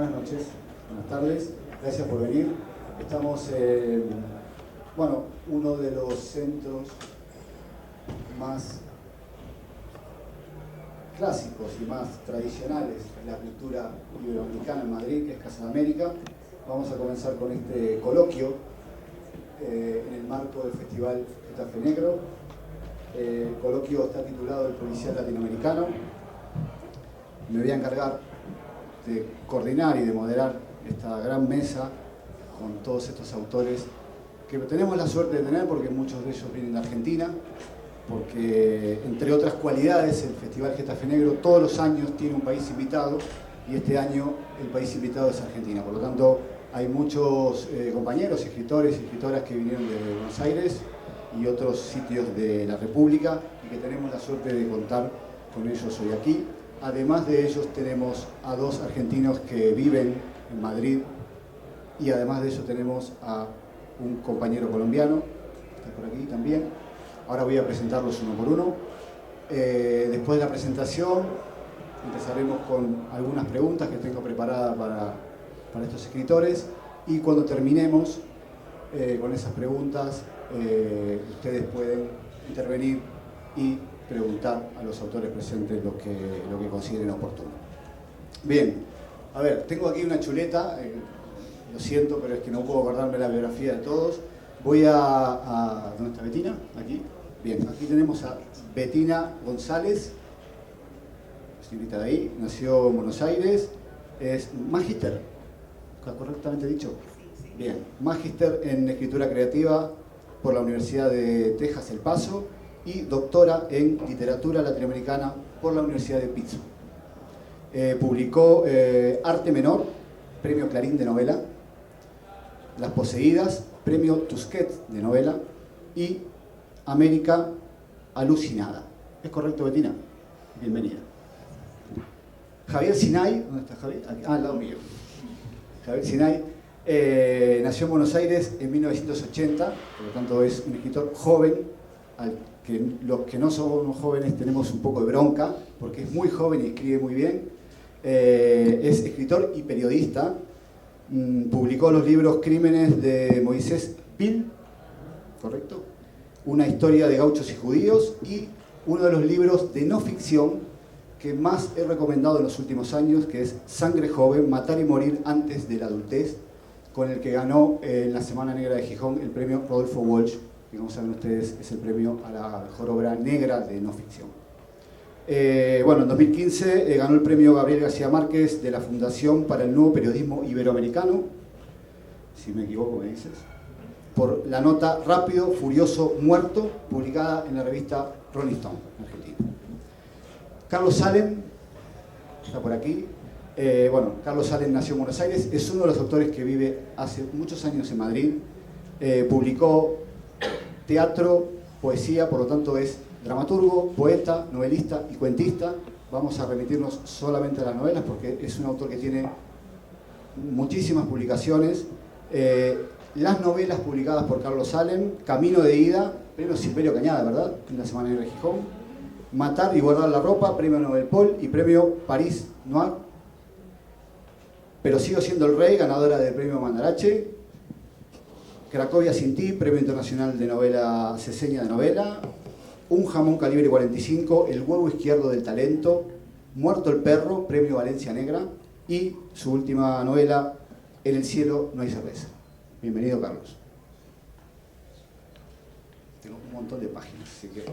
Buenas noches, buenas tardes, gracias por venir. Estamos en, uno de los centros más clásicos y más tradicionales de la cultura iberoamericana en Madrid, que es Casa de América. Vamos a comenzar con este coloquio en el marco del Festival Getafe Negro. El coloquio está titulado El Policial Latinoamericano. Me voy a encargar de coordinar y de moderar esta gran mesa con todos estos autores que tenemos la suerte de tener, porque muchos de ellos vienen de Argentina, porque entre otras cualidades el Festival Getafe Negro todos los años tiene un país invitado, y este año el país invitado es Argentina. Por lo tanto, hay muchos compañeros, escritores y escritoras que vinieron de Buenos Aires y otros sitios de la República, y que tenemos la suerte de contar con ellos hoy aquí. Además de ellos tenemos a dos argentinos que viven en Madrid, y además de eso tenemos a un compañero colombiano, que está por aquí también. Ahora voy a presentarlos uno por uno. Después de la presentación empezaremos con algunas preguntas que tengo preparadas para estos escritores, y cuando terminemos con esas preguntas ustedes pueden intervenir y preguntar a los autores presentes lo que consideren oportuno. Bien, a ver, tengo aquí una chuleta, lo siento, pero es que no puedo acordarme la biografía de todos. Voy a ¿dónde está Betina? Aquí. Bien, aquí tenemos a Betina González, señorita de ahí, nació en Buenos Aires, es magíster, ¿está correctamente dicho? Bien, magíster en escritura creativa por la Universidad de Texas El Paso, y doctora en literatura latinoamericana por la Universidad de Pittsburgh. Publicó Arte Menor, premio Clarín de novela, Las Poseídas, premio Tusquets de novela, y América Alucinada. ¿Es correcto, Betina? Bienvenida. Javier Sinay, ¿dónde está Javier? Aquí, al lado mío. Javier Sinay nació en Buenos Aires en 1980, por lo tanto es un escritor joven, al que los que no somos jóvenes tenemos un poco de bronca, porque es muy joven y escribe muy bien. Es escritor y periodista. Publicó los libros Crímenes de Moisés Pil, ¿correcto? Una historia de gauchos y judíos, y uno de los libros de no ficción que más he recomendado en los últimos años, que es Sangre Joven, Matar y Morir antes de la adultez, con el que ganó en la Semana Negra de Gijón el premio Rodolfo Walsh, que, como saben ustedes, es el premio a la mejor obra negra de no ficción. En 2015 ganó el premio Gabriel García Márquez de la Fundación para el Nuevo Periodismo Iberoamericano, si me equivoco me dices, por la nota Rápido, Furioso, Muerto, publicada en la revista Rolling Stone, Argentina. Carlos Salem, está por aquí. Carlos Salem nació en Buenos Aires, es uno de los autores que vive hace muchos años en Madrid. Publicó teatro, poesía, por lo tanto es dramaturgo, poeta, novelista y cuentista. Vamos a remitirnos solamente a las novelas porque es un autor que tiene muchísimas publicaciones. Las novelas publicadas por Carlos Salem: Camino de Ida, premio Silverio Cañada, ¿verdad?, en la Semana Negra de Gijón; Matar y guardar la ropa, premio Nobel Paul y premio París Noir; Pero sigo siendo el rey, ganadora del premio Mandarache; Cracovia sin ti, premio internacional de novela Ceseña de novela; Un jamón calibre 45, El huevo izquierdo del talento; Muerto el perro, premio Valencia Negra; y su última novela, En el cielo no hay cerveza. Bienvenido, Carlos. Tengo un montón de páginas, así que...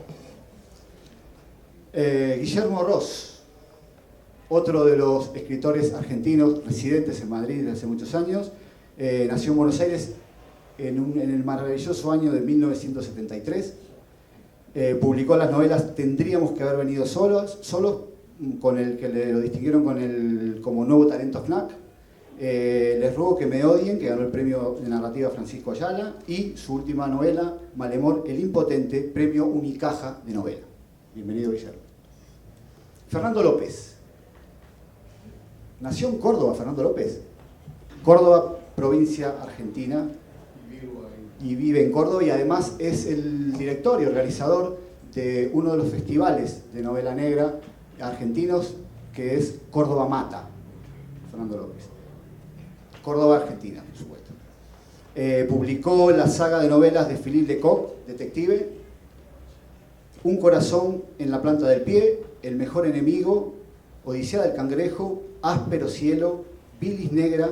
Guillermo Ross, otro de los escritores argentinos residentes en Madrid desde hace muchos años. Nació en Buenos Aires en el maravilloso año de 1973. Publicó las novelas Tendríamos que haber venido solos, con el que lo distinguieron como nuevo talento FNAC. Les ruego que me odien, que ganó el premio de narrativa Francisco Ayala, y su última novela, Malemor el Impotente, premio Unicaja de novela. Bienvenido, Guillermo. Fernando López. Nació en Córdoba, Fernando López. Córdoba, provincia argentina. Y vive en Córdoba, y además es el director y organizador de uno de los festivales de novela negra argentinos, que es Córdoba Mata, Fernando López. Córdoba, Argentina, por supuesto. Publicó la saga de novelas de Philippe Lecoq, Detective, Un corazón en la planta del pie, El mejor enemigo, Odisea del cangrejo, Áspero cielo, Bilis negra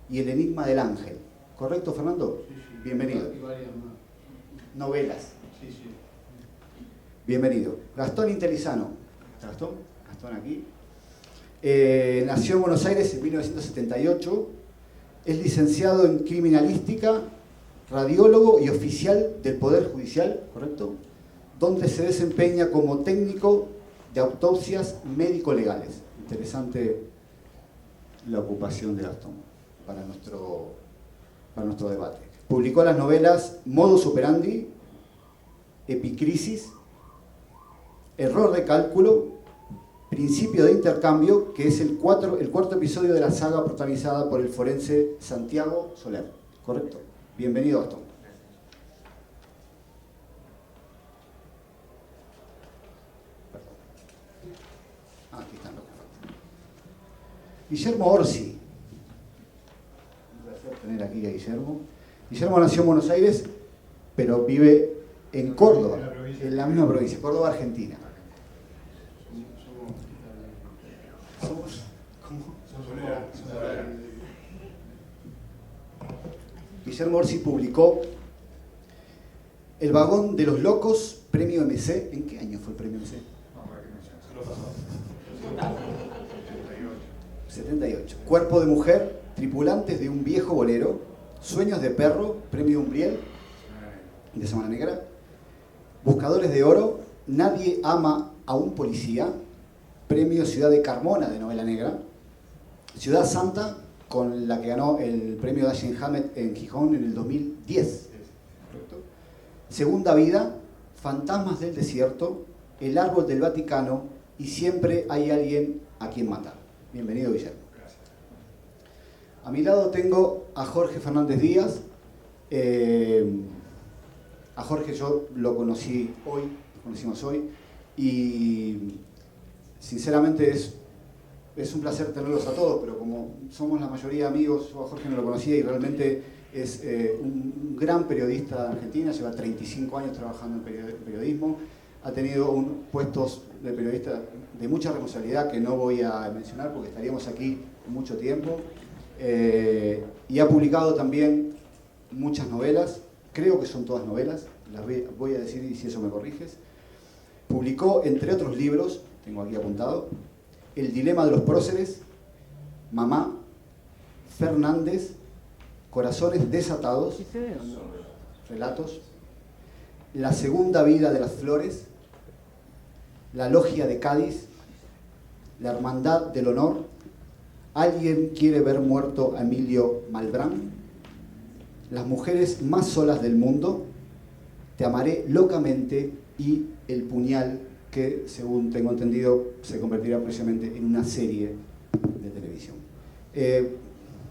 y El enigma del ángel. ¿Correcto, Fernando? Sí, sí. Bienvenido. Y varias más. Novelas. Sí, sí. Bienvenido. Gastón Intelizano. ¿Está Gastón? Gastón aquí. Nació en Buenos Aires en 1978. Es licenciado en criminalística, radiólogo y oficial del Poder Judicial, ¿correcto? Donde se desempeña como técnico de autopsias médico-legales. Interesante la ocupación de Gastón para nuestro debate. Publicó las novelas Modus Operandi, Epicrisis, Error de cálculo, Principio de intercambio, que es el cuarto episodio de la saga protagonizada por el forense Santiago Soler. ¿Correcto? Bienvenido, Gastón. Aquí están los que faltan. Guillermo Orsi. Un placer tener aquí a Guillermo. Guillermo nació en Buenos Aires, pero vive en Córdoba, en la misma provincia, Córdoba, Argentina. Guillermo Orsi publicó El vagón de los locos, premio MC. ¿En qué año fue el premio MC? 78. Cuerpo de mujer, tripulantes de un viejo bolero, Sueños de perro, premio Umbriel de Semana Negra, Buscadores de oro, Nadie ama a un policía, premio Ciudad de Carmona de novela negra, Ciudad Santa, con la que ganó el premio Dashiell Hammett en Gijón en el 2010. ¿Correcto? Segunda vida, Fantasmas del desierto, El árbol del Vaticano y Siempre hay alguien a quien matar. Bienvenido, Guillermo. Gracias. A mi lado tengo a Jorge Fernández Díaz. A Jorge yo lo conocimos hoy, y sinceramente es un placer tenerlos a todos, pero como somos la mayoría amigos, yo a Jorge no lo conocía y realmente es un gran periodista de Argentina, lleva 35 años trabajando en periodismo, ha tenido puestos de periodista de mucha responsabilidad que no voy a mencionar porque estaríamos aquí mucho tiempo, y ha publicado también muchas novelas, creo que son todas novelas, las voy a decir y si eso me corriges. Publicó, entre otros libros, tengo aquí apuntado, El dilema de los próceres, Mamá, Fernández, Corazones desatados, relatos, La segunda vida de las flores, La logia de Cádiz, La hermandad del honor, Alguien quiere ver muerto a Emilio Malbrán, Las mujeres más solas del mundo, Te amaré locamente y El puñal, que según tengo entendido se convertirá próximamente en una serie de televisión.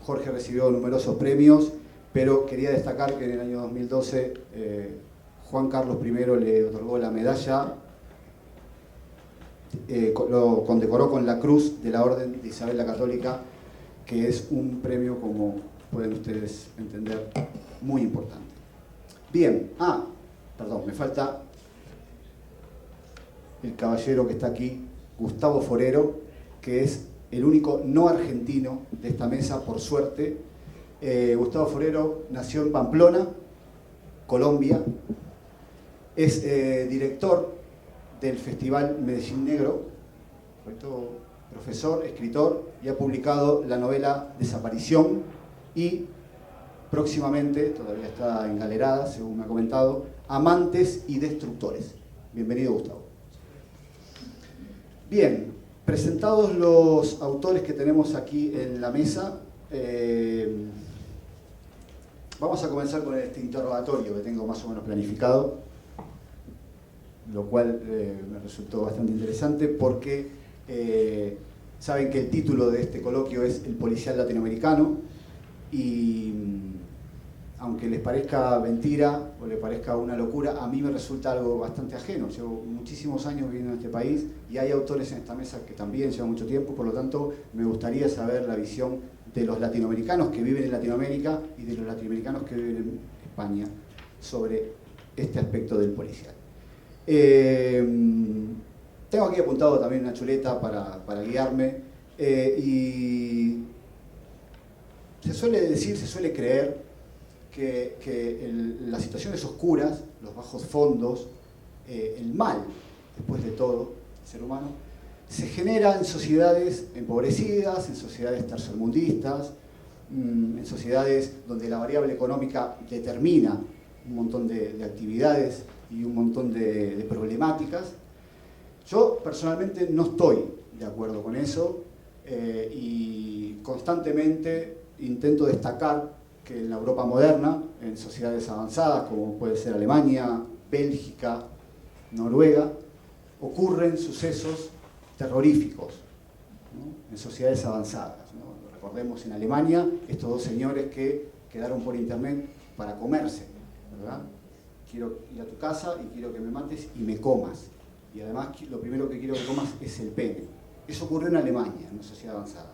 Jorge recibió numerosos premios, pero quería destacar que en el año 2012 Juan Carlos I le otorgó la medalla, lo condecoró con la Cruz de la Orden de Isabel la Católica, que es un premio, como pueden ustedes entender, muy importante. Bien, perdón, me falta el caballero que está aquí, Gustavo Forero, que es el único no argentino de esta mesa, por suerte. Gustavo Forero nació en Pamplona, Colombia. Es director del Festival Medellín Negro, profesor, escritor, y ha publicado la novela Desaparición y próximamente, todavía está engalerada, según me ha comentado, Amantes y Destructores. Bienvenido, Gustavo. Bien, presentados los autores que tenemos aquí en la mesa, vamos a comenzar con este interrogatorio que tengo más o menos planificado, lo cual me resultó bastante interesante porque saben que el título de este coloquio es El policial latinoamericano, y aunque les parezca mentira o les parezca una locura, a mí me resulta algo bastante ajeno. Llevo muchísimos años viviendo en este país y hay autores en esta mesa que también llevan mucho tiempo, por lo tanto me gustaría saber la visión de los latinoamericanos que viven en Latinoamérica y de los latinoamericanos que viven en España sobre este aspecto del policial. Tengo aquí apuntado también una chuleta para guiarme, y se suele decir, se suele creer que las situaciones oscuras, los bajos fondos, el mal, después de todo, el ser humano, se genera en sociedades empobrecidas, en sociedades tercermundistas, en sociedades donde la variable económica determina un montón de actividades y un montón de problemáticas. Yo personalmente no estoy de acuerdo con eso, y constantemente intento destacar que en la Europa moderna, en sociedades avanzadas como puede ser Alemania, Bélgica, Noruega, ocurren sucesos terroríficos, ¿no? En sociedades avanzadas, ¿no? Recordemos en Alemania estos dos señores que quedaron por internet para comerse, ¿verdad? Quiero ir a tu casa y quiero que me mates y me comas. Y además lo primero que quiero que comas es el pene. Eso ocurrió en Alemania, en una sociedad avanzada.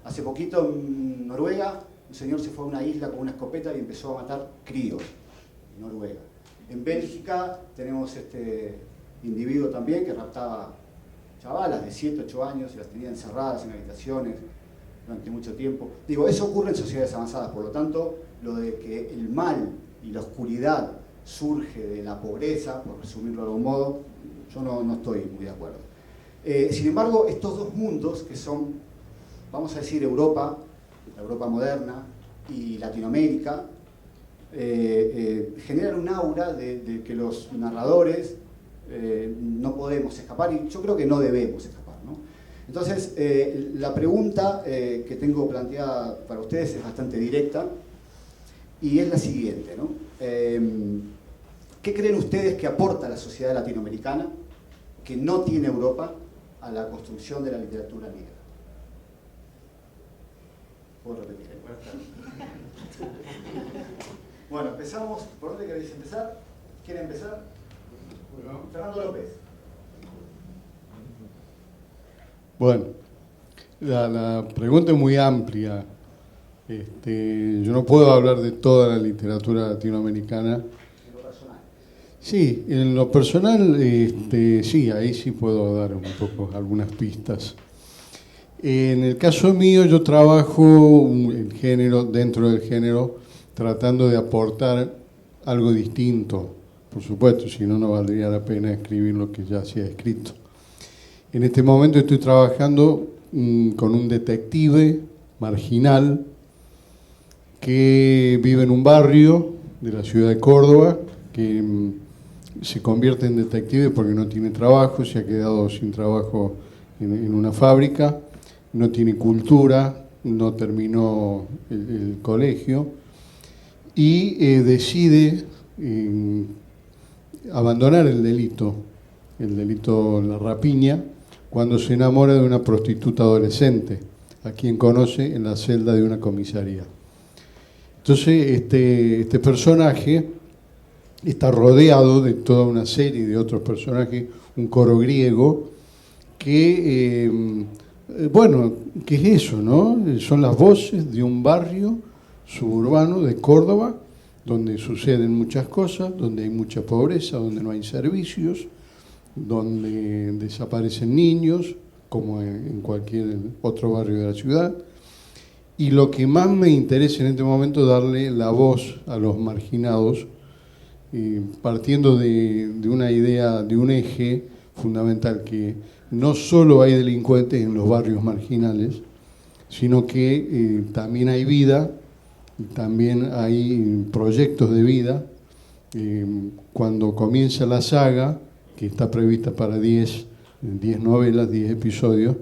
Hace poquito en Noruega, un señor se fue a una isla con una escopeta y empezó a matar críos en Noruega. En Bélgica tenemos este individuo también que raptaba chavalas de 7, 8 años y las tenía encerradas en habitaciones durante mucho tiempo. Digo, eso ocurre en sociedades avanzadas, por lo tanto, lo de que el mal y la oscuridad surge de la pobreza, por resumirlo de algún modo, yo no estoy muy de acuerdo. Sin embargo, estos dos mundos, que son, vamos a decir, Europa, la Europa moderna, y Latinoamérica, generan un aura de que los narradores no podemos escapar, y yo creo que no debemos escapar, ¿no? Entonces, la pregunta que tengo planteada para ustedes es bastante directa, y es la siguiente, ¿no? ¿Qué creen ustedes que aporta la sociedad latinoamericana, que no tiene Europa, a la construcción de la literatura negra? ¿Puedo repetir? Bueno, empezamos. ¿Por dónde queréis empezar? ¿Quiere empezar? Fernando López. Bueno, la pregunta es muy amplia. Yo no puedo hablar de toda la literatura latinoamericana. En lo personal. Sí, en lo personal, sí, ahí sí puedo dar un poco algunas pistas. En el caso mío, yo trabajo el género, dentro del género, tratando de aportar algo distinto. Por supuesto, si no, no valdría la pena escribir lo que ya se ha escrito. En este momento estoy trabajando con un detective marginal que vive en un barrio de la ciudad de Córdoba, que se convierte en detective porque no tiene trabajo, se ha quedado sin trabajo en una fábrica, no tiene cultura, no terminó el colegio y decide abandonar el delito, la rapiña, cuando se enamora de una prostituta adolescente, a quien conoce en la celda de una comisaría. Entonces, este personaje está rodeado de toda una serie de otros personajes, un coro griego, que, ¿qué es eso, no? Son las voces de un barrio suburbano de Córdoba, donde suceden muchas cosas, donde hay mucha pobreza, donde no hay servicios, donde desaparecen niños, como en cualquier otro barrio de la ciudad. Y lo que más me interesa en este momento es darle la voz a los marginados, partiendo de una idea, de un eje fundamental, que no solo hay delincuentes en los barrios marginales, sino que también hay vida, también hay proyectos de vida. Cuando comienza la saga, que está prevista para 10 novelas, 10 episodios,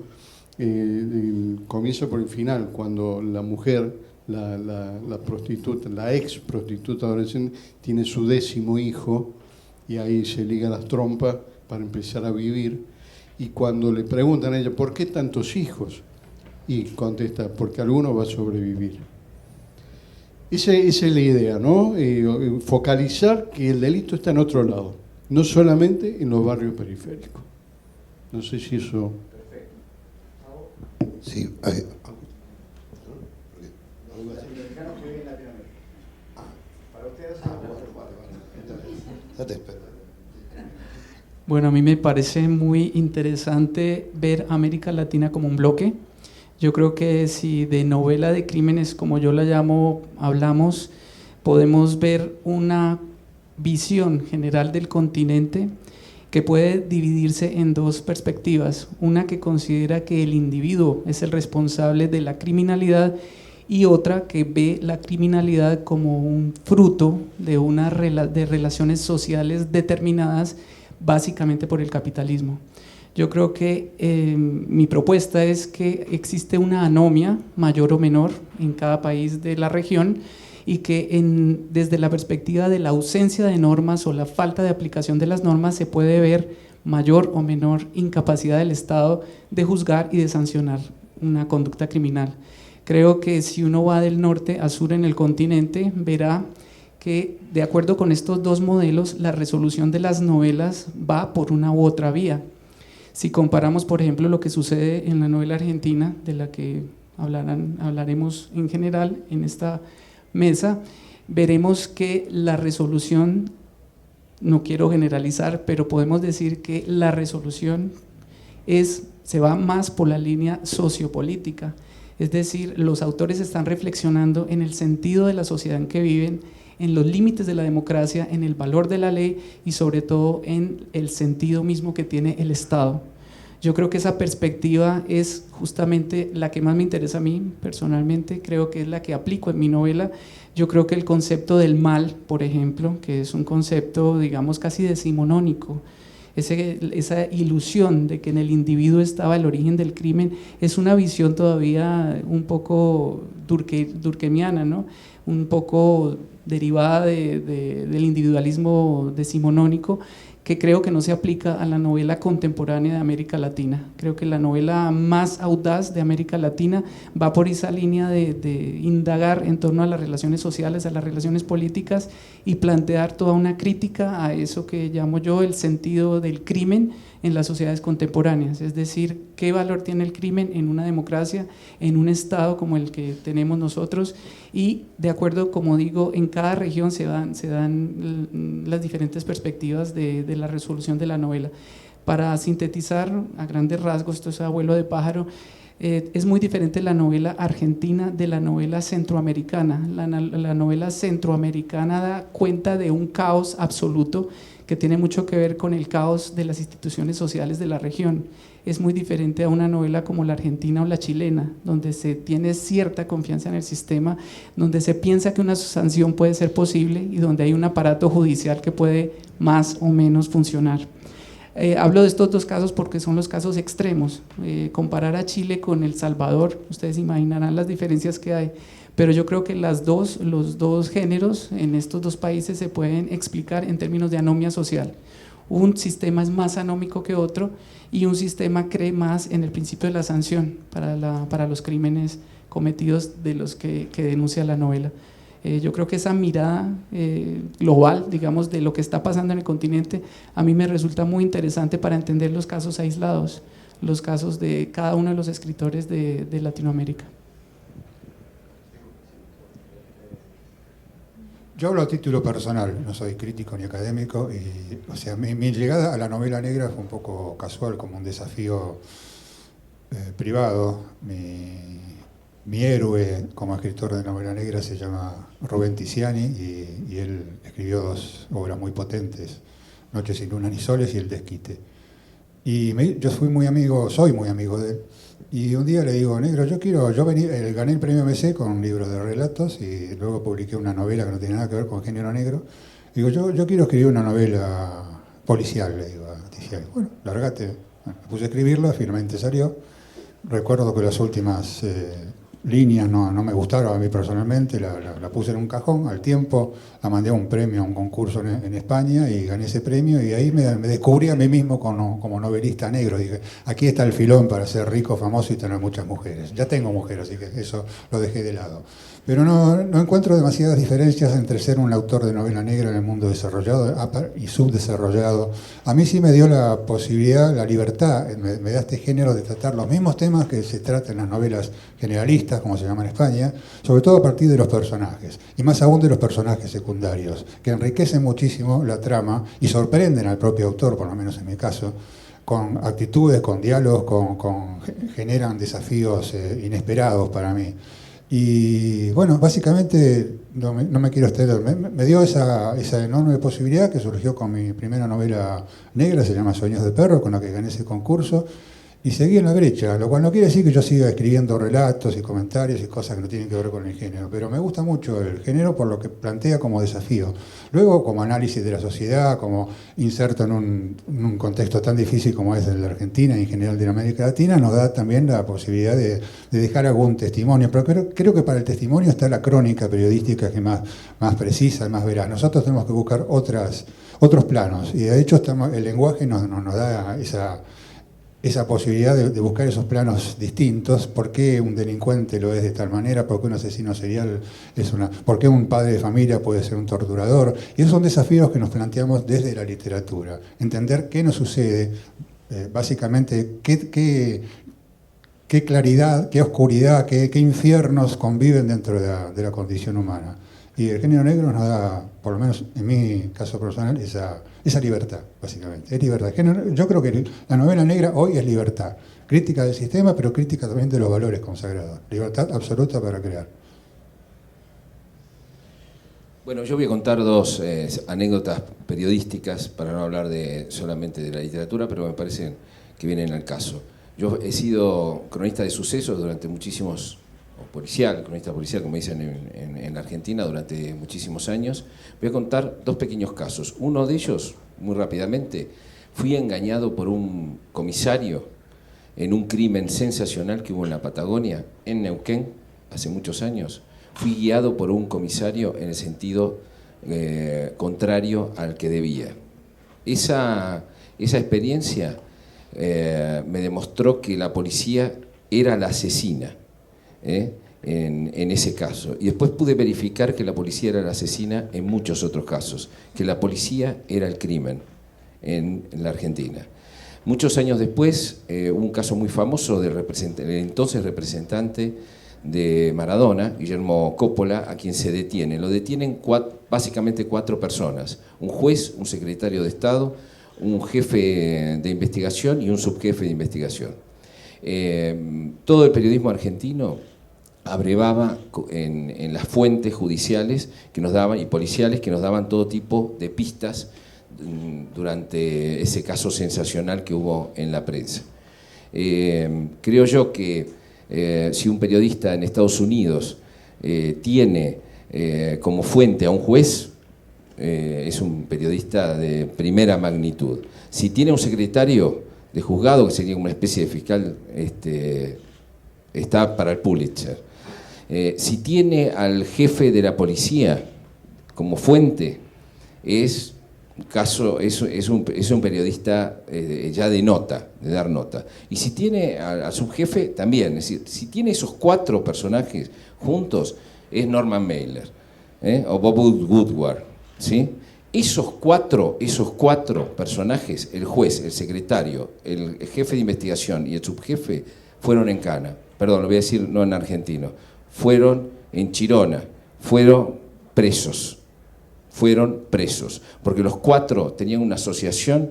comienza por el final, cuando la mujer, la prostituta, la ex prostituta adolescente, tiene su 10º hijo, y ahí se liga las trompas para empezar a vivir. Y cuando le preguntan a ella, ¿por qué tantos hijos? Y contesta, porque alguno va a sobrevivir. Esa es la idea, ¿no? Focalizar que el delito está en otro lado, no solamente en los barrios periféricos. No sé si eso... Sí, Ya te espero. Bueno, a mí me parece muy interesante ver América Latina como un bloque. Yo creo que si de novela de crímenes, como yo la llamo, hablamos, podemos ver una visión general del continente que puede dividirse en dos perspectivas. Una que considera que el individuo es el responsable de la criminalidad y otra que ve la criminalidad como un fruto de de relaciones sociales determinadas básicamente por el capitalismo. Yo creo que mi propuesta es que existe una anomia mayor o menor en cada país de la región y que desde la perspectiva de la ausencia de normas o la falta de aplicación de las normas se puede ver mayor o menor incapacidad del Estado de juzgar y de sancionar una conducta criminal. Creo que si uno va del norte a sur en el continente, verá que de acuerdo con estos dos modelos, la resolución de las novelas va por una u otra vía. Si comparamos, por ejemplo, lo que sucede en la novela argentina, de la que hablaremos en general en esta mesa, veremos que la resolución, no quiero generalizar, pero podemos decir que la resolución se va más por la línea sociopolítica. Es decir, los autores están reflexionando en el sentido de la sociedad en que viven, en los límites de la democracia, en el valor de la ley y sobre todo en el sentido mismo que tiene el Estado. Yo creo que esa perspectiva es justamente la que más me interesa a mí personalmente, creo que es la que aplico en mi novela. Yo creo que el concepto del mal, por ejemplo, que es un concepto, digamos, casi decimonónico, esa ilusión de que en el individuo estaba el origen del crimen, es una visión todavía un poco durkheimiana, ¿no? Un poco derivada del individualismo decimonónico, que creo que no se aplica a la novela contemporánea de América Latina. Creo que la novela más audaz de América Latina va por esa línea de indagar en torno a las relaciones sociales, a las relaciones políticas y plantear toda una crítica a eso que llamo yo el sentido del crimen en las sociedades contemporáneas, es decir, qué valor tiene el crimen en una democracia, en un Estado como el que tenemos nosotros, y de acuerdo, como digo, en cada región se dan las diferentes perspectivas de la resolución de la novela. Para sintetizar a grandes rasgos, esto es abuelo de pájaro, es muy diferente la novela argentina de la novela centroamericana. La novela centroamericana da cuenta de un caos absoluto que tiene mucho que ver con el caos de las instituciones sociales de la región. Es muy diferente a una novela como la argentina o la chilena, donde se tiene cierta confianza en el sistema, donde se piensa que una sanción puede ser posible y donde hay un aparato judicial que puede más o menos funcionar. Hablo de estos dos casos porque son los casos extremos. Comparar a Chile con El Salvador, ustedes imaginarán las diferencias que hay, pero yo creo que los dos géneros en estos dos países se pueden explicar en términos de anomia social. Un sistema es más anómico que otro y un sistema cree más en el principio de la sanción para los crímenes cometidos de los que denuncia la novela. Yo creo que esa mirada global, digamos, de lo que está pasando en el continente, a mí me resulta muy interesante para entender los casos aislados, los casos de cada uno de los escritores de Latinoamérica. Yo hablo a título personal, no soy crítico ni académico, y, o sea, mi llegada a la novela negra fue un poco casual, como un desafío privado. Mi héroe como escritor de novela negra se llama Rubén Tiziani y él escribió dos obras muy potentes, Noches sin luna ni soles y El desquite. Y yo soy muy amigo de él. Y un día le digo, negro, gané el premio MC con un libro de relatos y luego publiqué una novela que no tiene nada que ver con género negro. Digo, yo quiero escribir una novela policial, le digo a Tiziani. Bueno, largate. Bueno, me puse a escribirla, finalmente salió. Recuerdo que las últimas líneas no me gustaron a mí personalmente, la puse en un cajón. Al tiempo la mandé a un premio, a un concurso en España y gané ese premio y ahí me descubrí a mí mismo como novelista negro. Dije, aquí está el filón para ser rico, famoso y tener muchas mujeres. Ya tengo mujeres, así que eso lo dejé de lado. Pero no encuentro demasiadas diferencias entre ser un autor de novela negra en el mundo desarrollado y subdesarrollado. A mí sí me dio la posibilidad, la libertad, me da este género de tratar los mismos temas que se tratan en las novelas generalistas, como se llama en España, sobre todo a partir de los personajes, y más aún de los personajes secundarios, que enriquecen muchísimo la trama y sorprenden al propio autor, por lo menos en mi caso, con actitudes, con diálogos, generan desafíos inesperados para mí. Y bueno, básicamente, no me quiero extender, me dio esa enorme posibilidad que surgió con mi primera novela negra, se llama Sueños de Perro, con la que gané ese concurso, y seguí en la brecha, lo cual no quiere decir que yo siga escribiendo relatos y comentarios y cosas que no tienen que ver con el género, pero me gusta mucho el género por lo que plantea como desafío. Luego, como análisis de la sociedad, como inserto en un contexto tan difícil como es el de Argentina y en general de América Latina, nos da también la posibilidad de dejar algún testimonio, pero creo que para el testimonio está la crónica periodística que es más precisa y más veraz. Nosotros tenemos que buscar otros planos, y de hecho el lenguaje nos da esa posibilidad de buscar esos planos distintos. ¿Por qué un delincuente lo es de tal manera? ¿Por qué un asesino serial por qué un padre de familia puede ser un torturador? Y esos son desafíos que nos planteamos desde la literatura. Entender qué nos sucede, básicamente qué claridad, qué oscuridad, qué infiernos conviven dentro de la condición humana. Y el género negro nos da, por lo menos en mi caso personal, esa libertad, básicamente. Es libertad. Yo creo que la novela negra hoy es libertad. Crítica del sistema, pero crítica también de los valores consagrados. Libertad absoluta para crear. Bueno, yo voy a contar dos anécdotas periodísticas, para no hablar solamente de la literatura, pero me parecen que vienen al caso. Yo he sido cronista de sucesos durante muchísimos cronista policial, como dicen en Argentina, durante muchísimos años. Voy a contar dos pequeños casos. Uno de ellos, muy rápidamente, fui engañado por un comisario en un crimen sensacional que hubo en la Patagonia, en Neuquén, hace muchos años. Fui guiado por un comisario en el sentido contrario al que debía. Esa experiencia me demostró que la policía era la asesina. En ese caso. Y después pude verificar que la policía era la asesina en muchos otros casos, que la policía era el crimen en la Argentina. Muchos años después, hubo un caso muy famoso del entonces representante de Maradona, Guillermo Coppola, a quien se detiene. Lo detienen básicamente 4 personas: un juez, un secretario de Estado, un jefe de investigación y un subjefe de investigación. Todo el periodismo argentino abrevaba en las fuentes judiciales que nos daban y policiales que nos daban todo tipo de pistas durante ese caso sensacional que hubo en la prensa. Creo yo que si un periodista en Estados Unidos tiene como fuente a un juez, es un periodista de primera magnitud. Si tiene un secretario de juzgado, que sería una especie de fiscal, está para el Pulitzer. Si tiene al jefe de la policía como fuente, es un periodista ya de nota, de dar nota. Y si tiene al subjefe, también. Es decir, si tiene esos 4 personajes juntos, es Norman Mailer, o Bob Woodward, ¿sí? Esos cuatro personajes, el juez, el secretario, el jefe de investigación y el subjefe, fueron en Cana. Perdón, lo voy a decir no en argentino. Fueron en Chirona, fueron presos, porque los 4 tenían una asociación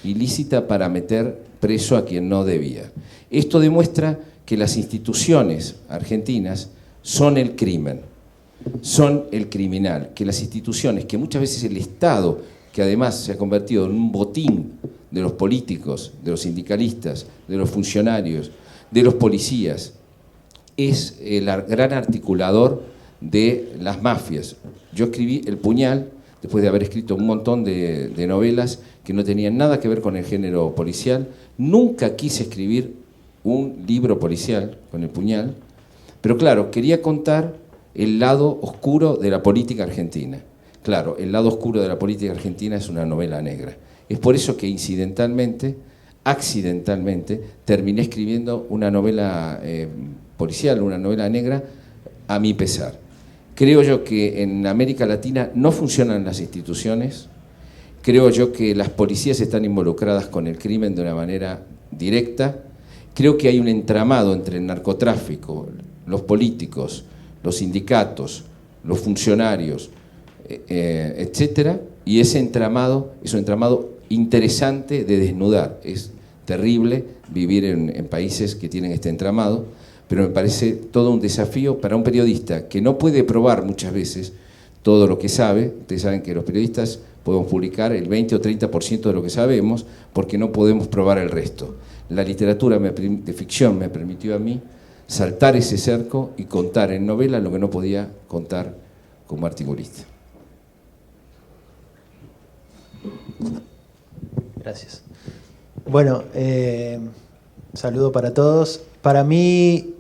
ilícita para meter preso a quien no debía. Esto demuestra que las instituciones argentinas son el crimen, son el criminal, que las instituciones, que muchas veces el Estado, que además se ha convertido en un botín de los políticos, de los sindicalistas, de los funcionarios, de los policías, es el gran articulador de las mafias. Yo escribí El Puñal, después de haber escrito un montón de novelas que no tenían nada que ver con el género policial. Nunca quise escribir un libro policial con El Puñal, pero claro, quería contar el lado oscuro de la política argentina. Claro, el lado oscuro de la política argentina es una novela negra. Es por eso que accidentalmente, terminé escribiendo una novela policial, una novela negra, a mi pesar. Creo yo que en América Latina no funcionan las instituciones. Creo yo que las policías están involucradas con el crimen de una manera directa. Creo que hay un entramado entre el narcotráfico, los políticos, los sindicatos, los funcionarios, etcétera, y ese entramado es un entramado interesante de desnudar. Es terrible vivir en países que tienen este entramado, pero me parece todo un desafío para un periodista que no puede probar muchas veces todo lo que sabe. Ustedes saben que los periodistas podemos publicar el 20 o 30% de lo que sabemos porque no podemos probar el resto. La literatura de ficción me permitió a mí saltar ese cerco y contar en novela lo que no podía contar como articulista. Gracias. Bueno, saludo para todos. Para mí,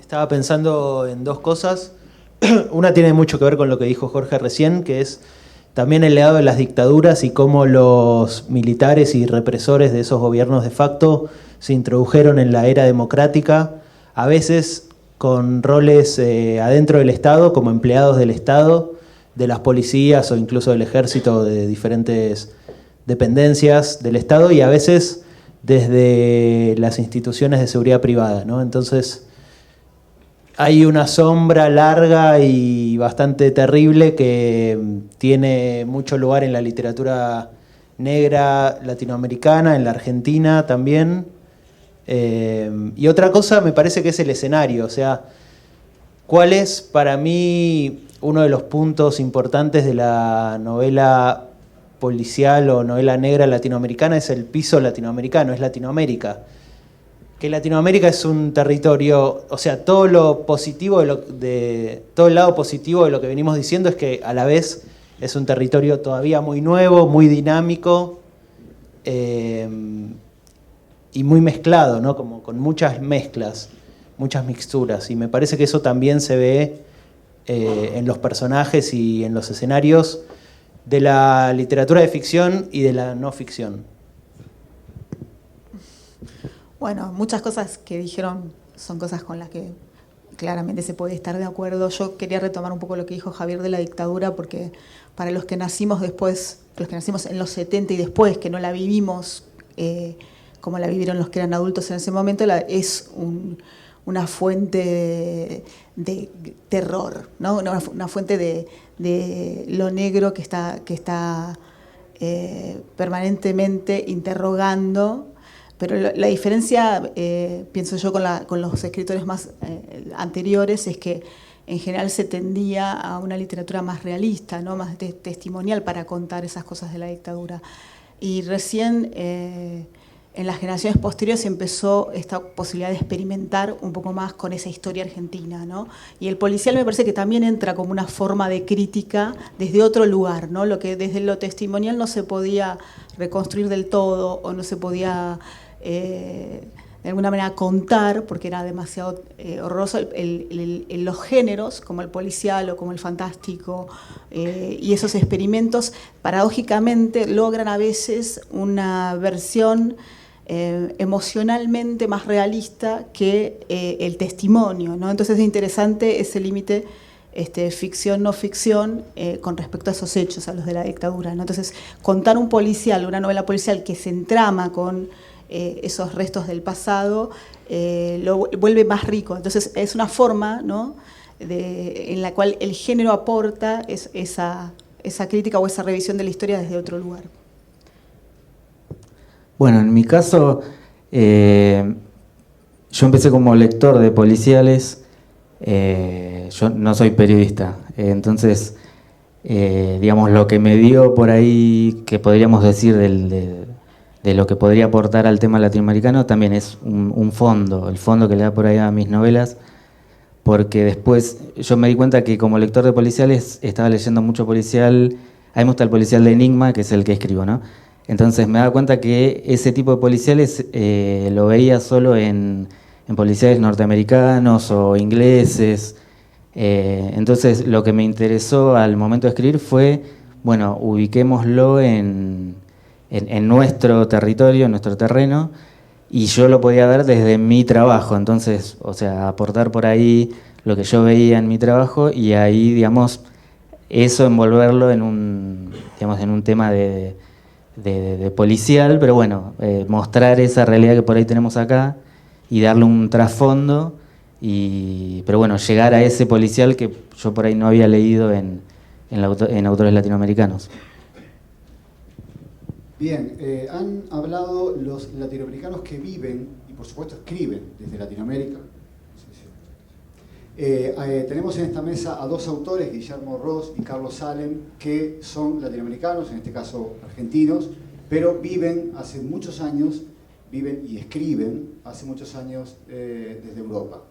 estaba pensando en dos cosas. Una tiene mucho que ver con lo que dijo Jorge recién, que es también el legado de las dictaduras y cómo los militares y represores de esos gobiernos de facto se introdujeron en la era democrática, a veces con roles adentro del Estado, como empleados del Estado, de las policías o incluso del ejército, de diferentes dependencias del Estado, y a veces desde las instituciones de seguridad privada, ¿no? Entonces hay una sombra larga y bastante terrible que tiene mucho lugar en la literatura negra latinoamericana, en la Argentina también. Y otra cosa me parece que es el escenario, o sea, ¿cuál es para mí uno de los puntos importantes de la novela policial o novela negra latinoamericana? Es el piso latinoamericano, es Latinoamérica. Que Latinoamérica es un territorio, o sea, todo el lado positivo de lo que venimos diciendo es que a la vez es un territorio todavía muy nuevo, muy dinámico y muy mezclado, ¿no? Como con muchas mezclas, muchas mixturas. Y me parece que eso también se ve en los personajes y en los escenarios de la literatura de ficción y de la no ficción. Bueno, muchas cosas que dijeron son cosas con las que claramente se puede estar de acuerdo. Yo quería retomar un poco lo que dijo Javier de la dictadura, porque para los que nacimos después, los que nacimos en los 70 y después, que no la vivimos como la vivieron los que eran adultos en ese momento, es una fuente de terror, ¿no? Una fuente de lo negro que está permanentemente interrogando. Pero la diferencia, pienso yo, con los escritores más anteriores es que en general se tendía a una literatura más realista, ¿no? Más testimonial para contar esas cosas de la dictadura. Y recién en las generaciones posteriores empezó esta posibilidad de experimentar un poco más con esa historia argentina, ¿no? Y el policial me parece que también entra como una forma de crítica desde otro lugar, ¿no? Lo que desde lo testimonial no se podía reconstruir del todo o no se podía de alguna manera contar porque era demasiado horroroso. Los géneros como el policial o como el fantástico y esos experimentos paradójicamente logran a veces una versión emocionalmente más realista que el testimonio, ¿no? Entonces es interesante ese límite ficción, no ficción, con respecto a esos hechos, a los de la dictadura, ¿no? Entonces, contar un policial, una novela policial que se entrama con esos restos del pasado, lo vuelve más rico. Entonces, es una forma, ¿no? En la cual el género aporta esa crítica o esa revisión de la historia desde otro lugar. Bueno, en mi caso, yo empecé como lector de policiales. Yo no soy periodista, entonces, digamos, lo que me dio por ahí, que podríamos decir de lo que podría aportar al tema latinoamericano, también es un fondo, el fondo que le da por ahí a mis novelas, porque después yo me di cuenta que como lector de policiales estaba leyendo mucho policial. A mí me gusta el policial de Enigma, que es el que escribo, ¿no? Entonces me daba cuenta que ese tipo de policiales lo veía solo en policiales norteamericanos o ingleses. Entonces lo que me interesó al momento de escribir fue, bueno, ubiquémoslo en nuestro territorio, en nuestro terreno, y yo lo podía ver desde mi trabajo. Entonces, o sea, aportar por ahí lo que yo veía en mi trabajo y ahí, digamos, eso envolverlo en un tema de policial, pero bueno, mostrar esa realidad que por ahí tenemos acá y darle un trasfondo Pero bueno, llegar a ese policial que yo por ahí no había leído en autores latinoamericanos. Bien, han hablado los latinoamericanos que viven y por supuesto escriben desde Latinoamérica. Tenemos en esta mesa a dos autores, Guillermo Ross y Carlos Salem, que son latinoamericanos, en este caso argentinos, pero viven hace muchos años, viven y escriben hace muchos años desde Europa.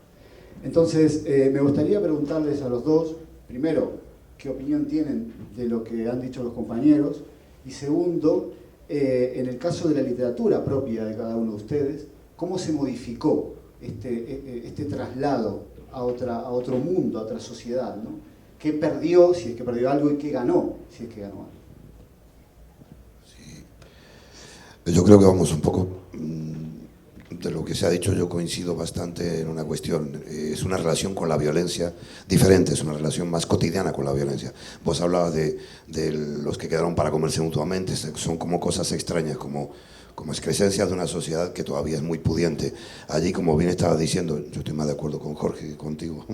Entonces, me gustaría preguntarles a los dos, primero, qué opinión tienen de lo que han dicho los compañeros, y segundo, en el caso de la literatura propia de cada uno de ustedes, ¿cómo se modificó este traslado a otro mundo, a otra sociedad, ¿no? ¿Qué perdió, si es que perdió algo, y qué ganó, si es que ganó algo? Sí. Yo creo que vamos un poco de lo que se ha dicho. Yo coincido bastante en una cuestión. Es una relación con la violencia diferente, es una relación más cotidiana con la violencia. Vos hablabas de los que quedaron para comerse mutuamente, son como cosas extrañas, como excrescencias de una sociedad que todavía es muy pudiente. Allí, como bien estaba diciendo, yo estoy más de acuerdo con Jorge que contigo,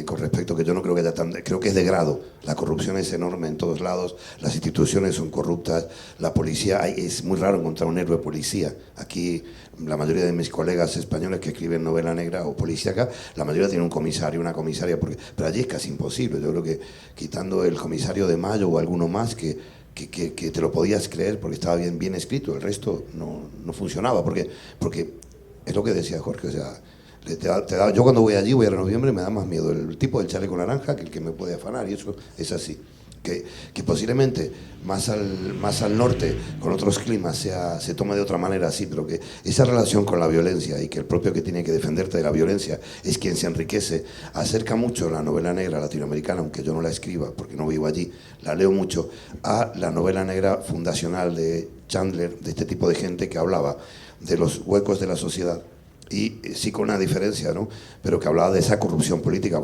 con respecto que yo no creo que haya creo que es de grado. La corrupción es enorme en todos lados, las instituciones son corruptas, la policía, es muy raro encontrar un héroe policía. Aquí, la mayoría de mis colegas españoles que escriben novela negra o policíaca, la mayoría tienen un comisario, una comisaria, pero allí es casi imposible. Yo creo que quitando el comisario de Mayo o alguno más que te lo podías creer porque estaba bien escrito, el resto no funcionaba, porque es lo que decía Jorge, o sea, yo cuando voy allí, voy a noviembre, me da más miedo el tipo del chaleco naranja que el que me puede afanar, y eso es así. Que posiblemente más al norte, con otros climas, se tome de otra manera así, pero que esa relación con la violencia y que el propio que tiene que defenderte de la violencia es quien se enriquece, acerca mucho la novela negra latinoamericana, aunque yo no la escriba porque no vivo allí, la leo mucho, a la novela negra fundacional de Chandler, de este tipo de gente que hablaba de los huecos de la sociedad. Y sí con una diferencia, ¿no? Pero que hablaba de esa corrupción política,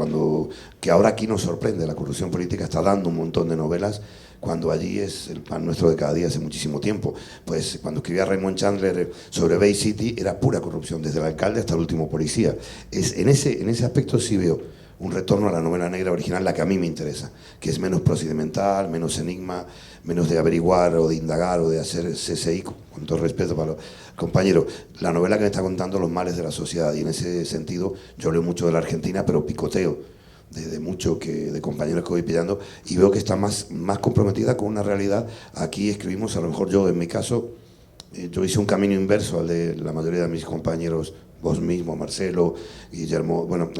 que ahora aquí nos sorprende. La corrupción política está dando un montón de novelas, cuando allí es el pan nuestro de cada día hace muchísimo tiempo. Pues cuando escribía Raymond Chandler sobre Bay City, era pura corrupción, desde el alcalde hasta el último policía. En ese aspecto sí veo un retorno a la novela negra original, la que a mí me interesa, que es menos procedimental, menos enigma, menos de averiguar o de indagar o de hacer CSI, con todo respeto para los compañeros. La novela que me está contando los males de la sociedad, y en ese sentido yo leo mucho de la Argentina, pero picoteo de mucho de compañeros que voy pillando, y veo que está más comprometida con una realidad. Aquí escribimos, a lo mejor yo, en mi caso, yo hice un camino inverso al de la mayoría de mis compañeros, vos mismo, Marcelo, Guillermo, bueno,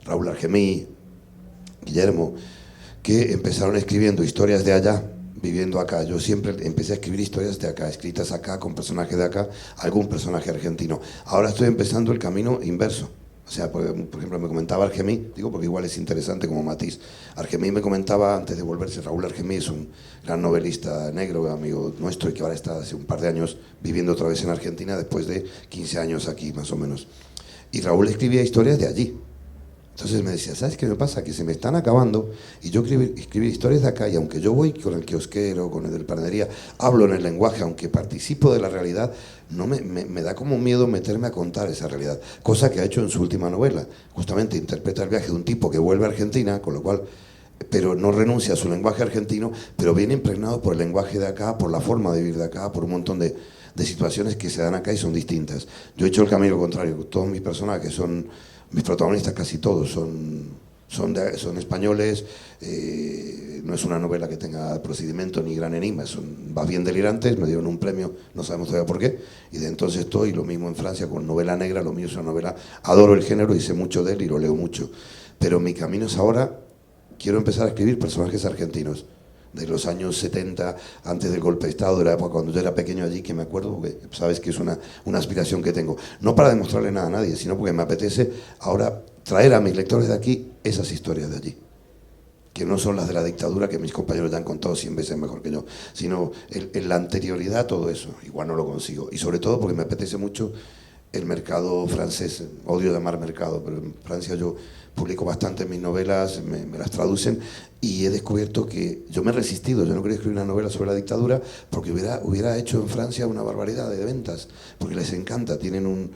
Raúl Argemí, Guillermo, que empezaron escribiendo historias de allá, viviendo acá. Yo siempre empecé a escribir historias de acá, escritas acá, con personajes de acá, algún personaje argentino. Ahora estoy empezando el camino inverso. O sea, por ejemplo, me comentaba Argemí, digo porque igual es interesante como matiz. Argemí me comentaba, antes de volverse, Raúl Argemí es un gran novelista negro, amigo nuestro, y que ahora está hace un par de años viviendo otra vez en Argentina, después de 15 años aquí, más o menos. Y Raúl escribía historias de allí. Entonces me decía, ¿sabes qué me pasa? Que se me están acabando, y yo escribir historias de acá, y aunque yo voy con el kiosquero, con el de la panadería, hablo en el lenguaje, aunque participo de la realidad, no me da como miedo meterme a contar esa realidad. Cosa que ha hecho en su última novela. Justamente interpreta el viaje de un tipo que vuelve a Argentina, con lo cual, pero no renuncia a su lenguaje argentino, pero viene impregnado por el lenguaje de acá, por la forma de vivir de acá, por un montón de situaciones que se dan acá y son distintas. Yo he hecho el camino contrario. Todos mis personajes son... Mis protagonistas casi todos son españoles, no es una novela que tenga procedimiento ni gran enigma, son bien delirantes, me dieron un premio, no sabemos todavía por qué, y de entonces estoy, lo mismo en Francia con novela negra, lo mío es una novela, adoro el género y sé mucho de él y lo leo mucho, pero mi camino es ahora, quiero empezar a escribir personajes argentinos, de los años 70, antes del golpe de Estado, de la época cuando yo era pequeño allí, que me acuerdo, porque sabes que es una aspiración que tengo. No para demostrarle nada a nadie, sino porque me apetece ahora traer a mis lectores de aquí esas historias de allí, que no son las de la dictadura, que mis compañeros ya han contado 100 veces mejor que yo, sino en la anterioridad a todo eso. Igual no lo consigo. Y sobre todo porque me apetece mucho el mercado francés. Odio llamar mercado, pero en Francia yo publico bastante mis novelas, me las traducen, y he descubierto que yo me he resistido. Yo no quería escribir una novela sobre la dictadura porque hubiera hecho en Francia una barbaridad de ventas, porque les encanta, tienen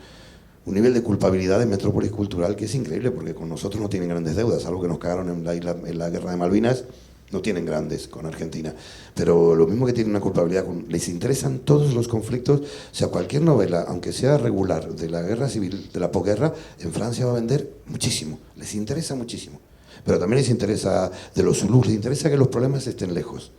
un nivel de culpabilidad de metrópolis cultural que es increíble, porque con nosotros no tienen grandes deudas, algo que nos cagaron en la guerra de Malvinas, no tienen grandes con Argentina, pero lo mismo que tienen una culpabilidad, les interesan todos los conflictos. O sea, cualquier novela, aunque sea regular, de la guerra civil, de la posguerra, en Francia va a vender muchísimo, les interesa muchísimo, pero también les interesa, de los zulús, les interesa que los problemas estén lejos.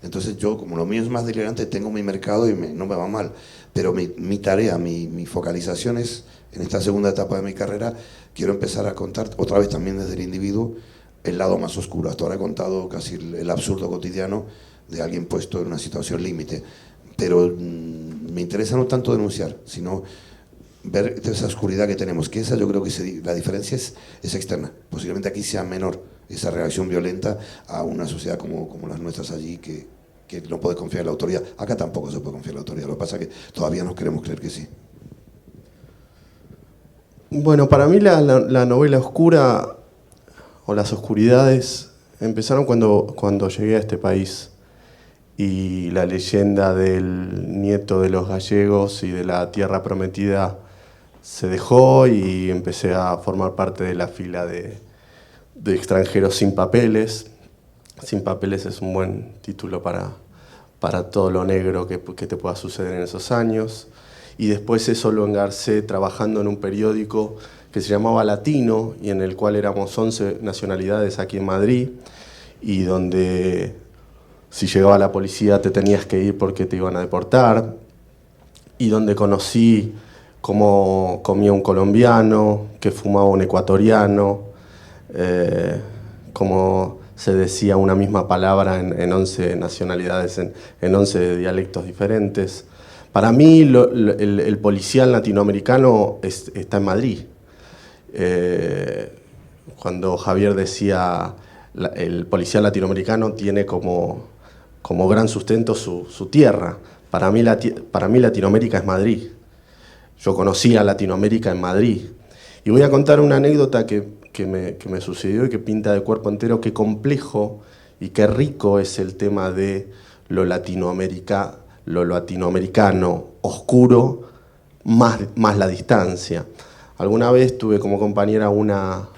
Entonces yo, como lo mío es más delirante, tengo mi mercado y no me va mal, pero mi tarea, mi focalización es, en esta segunda etapa de mi carrera, quiero empezar a contar, otra vez también desde el individuo, el lado más oscuro. Hasta ahora he contado casi el absurdo cotidiano de alguien puesto en una situación límite, pero me interesa no tanto denunciar, sino ver esa oscuridad que tenemos, que esa yo creo que la diferencia es externa. Posiblemente aquí sea menor esa reacción violenta a una sociedad como las nuestras allí, que no puede confiar en la autoridad. Acá tampoco se puede confiar en la autoridad, lo que pasa es que todavía nos queremos creer que sí. Bueno, para mí la novela oscura o las oscuridades empezaron cuando llegué a este país, y la leyenda del nieto de los gallegos y de la tierra prometida se dejó, y empecé a formar parte de la fila de extranjeros sin papeles. Sin papeles es un buen título para todo lo negro que te pueda suceder en esos años. Y después eso lo engarcé trabajando en un periódico que se llamaba Latino, y en el cual éramos 11 nacionalidades aquí en Madrid, y donde si llegaba la policía te tenías que ir porque te iban a deportar, y donde conocí cómo comía un colombiano, que fumaba un ecuatoriano, cómo se decía una misma palabra en 11 nacionalidades, en 11 dialectos diferentes. Para mí el policial latinoamericano está en Madrid. Cuando Javier decía el policial latinoamericano tiene como gran sustento su tierra. Para mí Latinoamérica es Madrid. Yo conocí a Latinoamérica en Madrid. Y voy a contar una anécdota que me sucedió y que pinta de cuerpo entero qué complejo y qué rico es el tema de lo latinoamericano oscuro, más la distancia. Alguna vez tuve como compañera una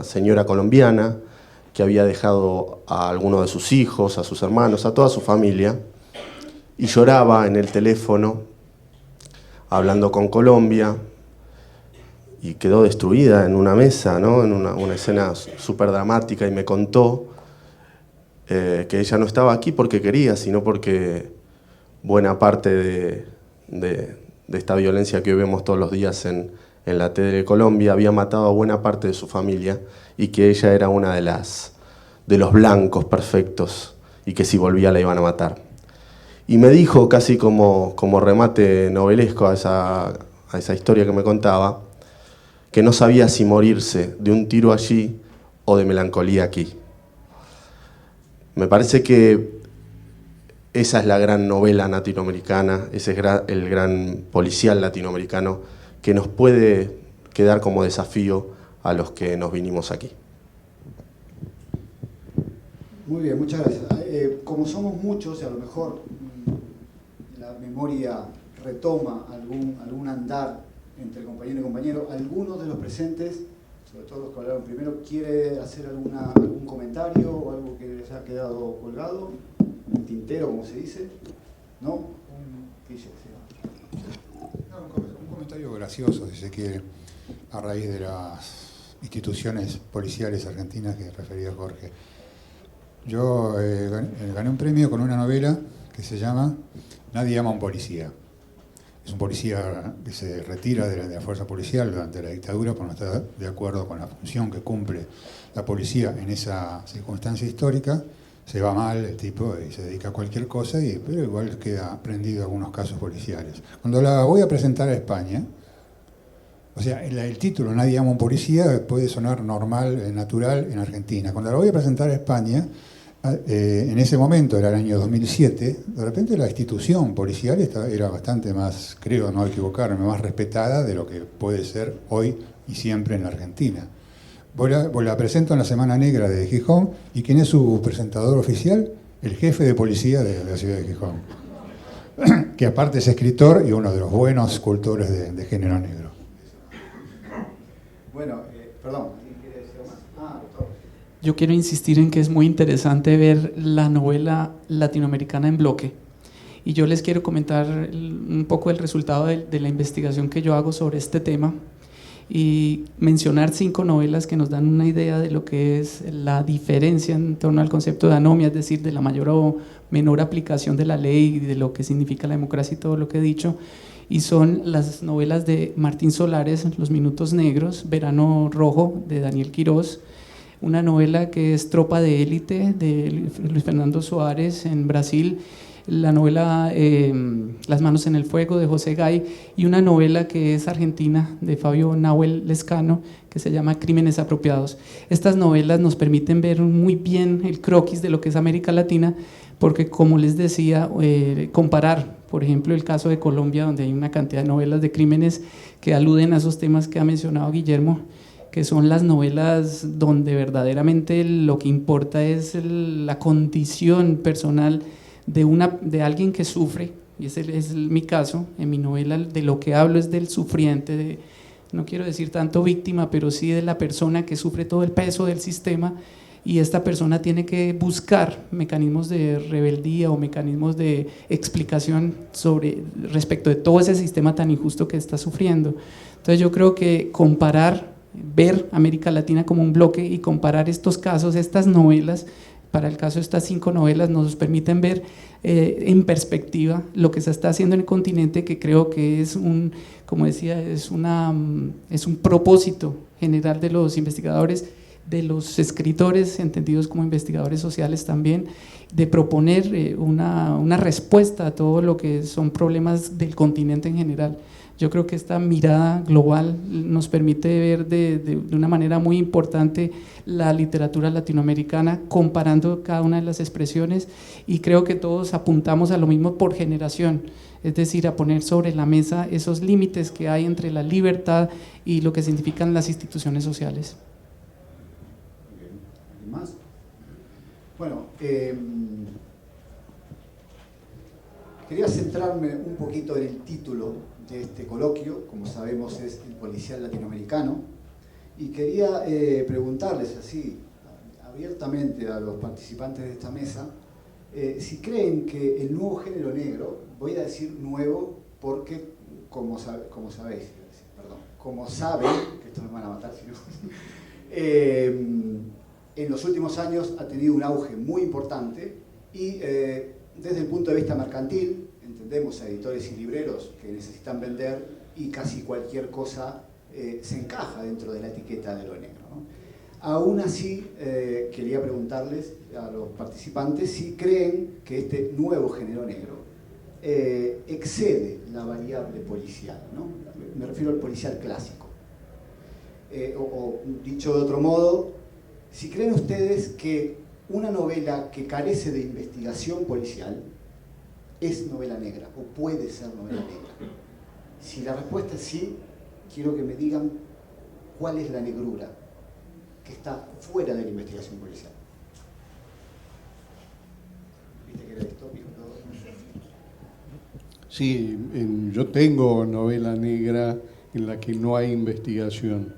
señora colombiana que había dejado a alguno de sus hijos, a sus hermanos, a toda su familia, y lloraba en el teléfono hablando con Colombia, y quedó destruida en una mesa, ¿no? En una escena súper dramática, y me contó que ella no estaba aquí porque quería, sino porque buena parte de esta violencia que hoy vemos todos los días en la tele de Colombia había matado a buena parte de su familia, y que ella era una de los blancos perfectos, y que si volvía la iban a matar. Y me dijo, casi como remate novelesco a esa historia que me contaba, que no sabía si morirse de un tiro allí o de melancolía aquí. Me parece que esa es la gran novela latinoamericana, ese es el gran policial latinoamericano que nos puede quedar como desafío a los que nos vinimos aquí. Muy bien, muchas gracias. Como somos muchos, y a lo mejor la memoria retoma algún andar entre compañero y compañero, algunos de los presentes, sobre todo los que hablaron primero, quiere hacer algún comentario o algo que les haya quedado colgado, un tintero, como se dice, ¿no? Un comentario gracioso, si se quiere, a raíz de las instituciones policiales argentinas que refería Jorge. Yo gané un premio con una novela que se llama Nadie ama a un policía. Es un policía que se retira de la fuerza policial durante la dictadura por no estar de acuerdo con la función que cumple la policía en esa circunstancia histórica. Se va mal el tipo y se dedica a cualquier cosa, pero igual queda prendido a algunos casos policiales. Cuando la voy a presentar a España, o sea, el título Nadie ama a un policía puede sonar normal, natural en Argentina. Cuando la voy a presentar a España, en ese momento, era el año 2007, de repente la institución policial era bastante más, creo no equivocarme, más respetada de lo que puede ser hoy y siempre en la Argentina. La presento en la Semana Negra de Gijón, y ¿quién es su presentador oficial? El jefe de policía de la ciudad de Gijón, que aparte es escritor y uno de los buenos cultores de género negro. Bueno, perdón, ¿alguien quiere decir algo más? Doctor. Yo quiero insistir en que es muy interesante ver la novela latinoamericana en bloque. Y yo les quiero comentar un poco el resultado de la investigación que yo hago sobre este tema y mencionar 5 novelas que nos dan una idea de lo que es la diferencia en torno al concepto de anomia, es decir, de la mayor o menor aplicación de la ley y de lo que significa la democracia y todo lo que he dicho. Y son las novelas de Martín Solares, Los Minutos Negros, Verano Rojo, de Daniel Quirós, una novela que es Tropa de Élite, de Luis Fernando Suárez, en Brasil, la novela Las Manos en el Fuego, de José Gay, y una novela que es argentina, de Fabio Nahuel Lescano, que se llama Crímenes Apropiados. Estas novelas nos permiten ver muy bien el croquis de lo que es América Latina, porque, como les decía, comparar, por ejemplo, el caso de Colombia, donde hay una cantidad de novelas de crímenes que aluden a esos temas que ha mencionado Guillermo, que son las novelas donde verdaderamente lo que importa es la condición personal de alguien que sufre, y ese es mi caso. En mi novela de lo que hablo es del sufriente, no quiero decir tanto víctima, pero sí de la persona que sufre todo el peso del sistema, y esta persona tiene que buscar mecanismos de rebeldía o mecanismos de explicación respecto de todo ese sistema tan injusto que está sufriendo. Entonces yo creo que ver América Latina como un bloque y comparar estos casos, estas novelas, para el caso de estas 5 novelas, nos permiten ver en perspectiva lo que se está haciendo en el continente, que creo que es como decía, es un propósito general de los investigadores, de los escritores entendidos como investigadores sociales también, de proponer una respuesta a todo lo que son problemas del continente en general. Yo creo que esta mirada global nos permite ver de una manera muy importante la literatura latinoamericana, comparando cada una de las expresiones, y creo que todos apuntamos a lo mismo por generación, es decir, a poner sobre la mesa esos límites que hay entre la libertad y lo que significan las instituciones sociales. ¿Alguien más? Bueno, quería centrarme un poquito en el título de este coloquio. Como sabemos, es el policial latinoamericano, y quería preguntarles así abiertamente a los participantes de esta mesa si creen que el nuevo género negro, voy a decir nuevo porque como saben, que esto me van a matar si no, en los últimos años ha tenido un auge muy importante, y desde el punto de vista mercantil, entendemos a editores y libreros que necesitan vender, y casi cualquier cosa se encaja dentro de la etiqueta de lo negro, ¿no? Aún así, quería preguntarles a los participantes si creen que este nuevo género negro excede la variable policial, ¿no? Me refiero al policial clásico. O dicho de otro modo, si creen ustedes que una novela que carece de investigación policial es novela negra, o puede ser novela negra. Si la respuesta es sí, quiero que me digan cuál es la negrura que está fuera de la investigación policial. ¿Viste que era distópico todo? Sí, yo tengo novela negra en la que no hay investigación.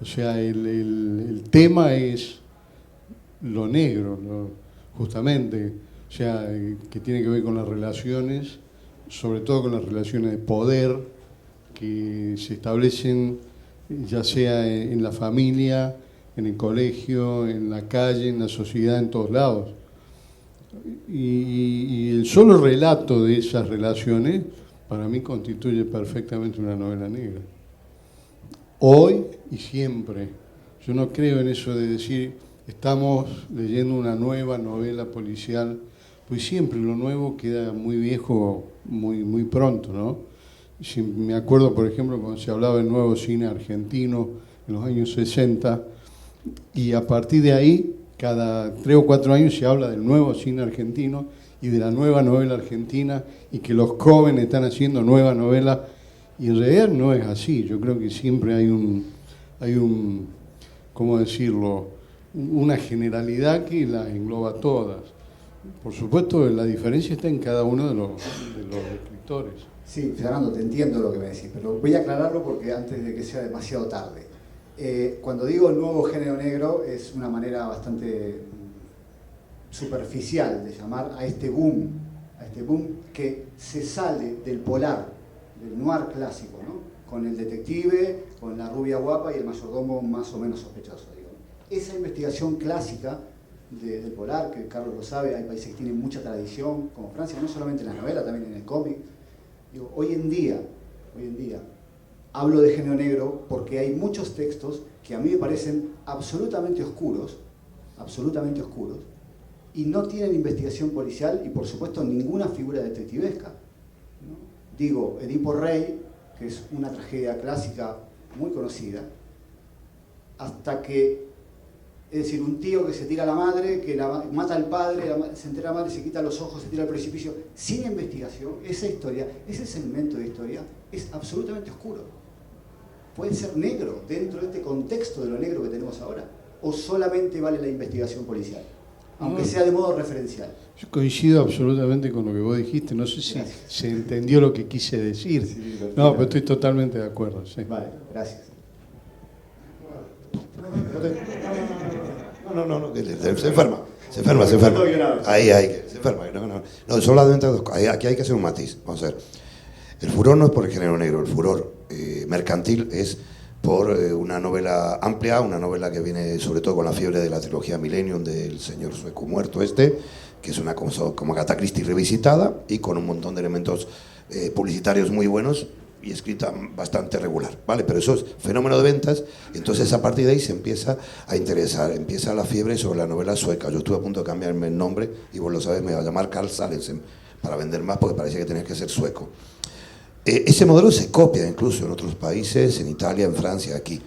O sea, el tema es lo negro, justamente, o sea, que tiene que ver con las relaciones, sobre todo con las relaciones de poder que se establecen ya sea en la familia, en el colegio, en la calle, en la sociedad, en todos lados. Y el solo relato de esas relaciones para mí constituye perfectamente una novela negra. Hoy y siempre. Yo no creo en eso de decir estamos leyendo una nueva novela policial, pues siempre lo nuevo queda muy viejo muy pronto, ¿no? Si me acuerdo, por ejemplo, cuando se hablaba del nuevo cine argentino en los años 60, y a partir de ahí, cada 3 o 4 años se habla del nuevo cine argentino y de la nueva novela argentina, y que los jóvenes están haciendo nueva novela, y en realidad no es así. Yo creo que siempre hay un ¿cómo decirlo?, una generalidad que las engloba todas. Por supuesto, la diferencia está en cada uno de los escritores. Sí, Fernando, te entiendo lo que me decís, pero voy a aclararlo porque antes de que sea demasiado tarde. Cuando digo nuevo género negro es una manera bastante superficial de llamar a este boom que se sale del polar, del noir clásico, ¿no? Con el detective, con la rubia guapa y el mayordomo más o menos sospechoso, digo. Esa investigación clásica del polar, que Carlos lo sabe, hay países que tienen mucha tradición, como Francia, no solamente en la novela, también en el cómic. Digo, hoy en día, hablo de género negro porque hay muchos textos que a mí me parecen absolutamente oscuros, y no tienen investigación policial y por supuesto ninguna figura detectivesca, ¿no? Digo, Edipo Rey, que es una tragedia clásica muy conocida, hasta que, es decir, un tío que se tira a la madre, que mata al padre, se entera la madre, se quita los ojos, se tira al precipicio, sin investigación, esa historia, ese segmento de historia es absolutamente oscuro. Puede ser negro dentro de este contexto de lo negro que tenemos ahora, o solamente vale la investigación policial, aunque sea de modo referencial. Yo coincido absolutamente con lo que vos dijiste, no sé si se entendió lo que quise decir. Sí, no, pero estoy totalmente de acuerdo. Sí. Vale, gracias. No, se enferma. Ahí, se enferma. No, solamente aquí hay que hacer un matiz. Vamos a ver. El furor no es por el género negro, el furor mercantil es por una novela amplia, una novela que viene sobre todo con la fiebre de la trilogía Millennium del señor sueco muerto que es una como Agatha Christie revisitada y con un montón de elementos publicitarios muy buenos y escrita bastante regular, ¿vale? Pero eso es fenómeno de ventas, y entonces a partir de ahí se empieza a interesar, empieza la fiebre sobre la novela sueca. Yo estuve a punto de cambiarme el nombre, y vos lo sabés, me iba a llamar Carl Salensen, para vender más, porque parecía que tenía que ser sueco. Ese modelo se copia incluso en otros países, en Italia, en Francia, aquí.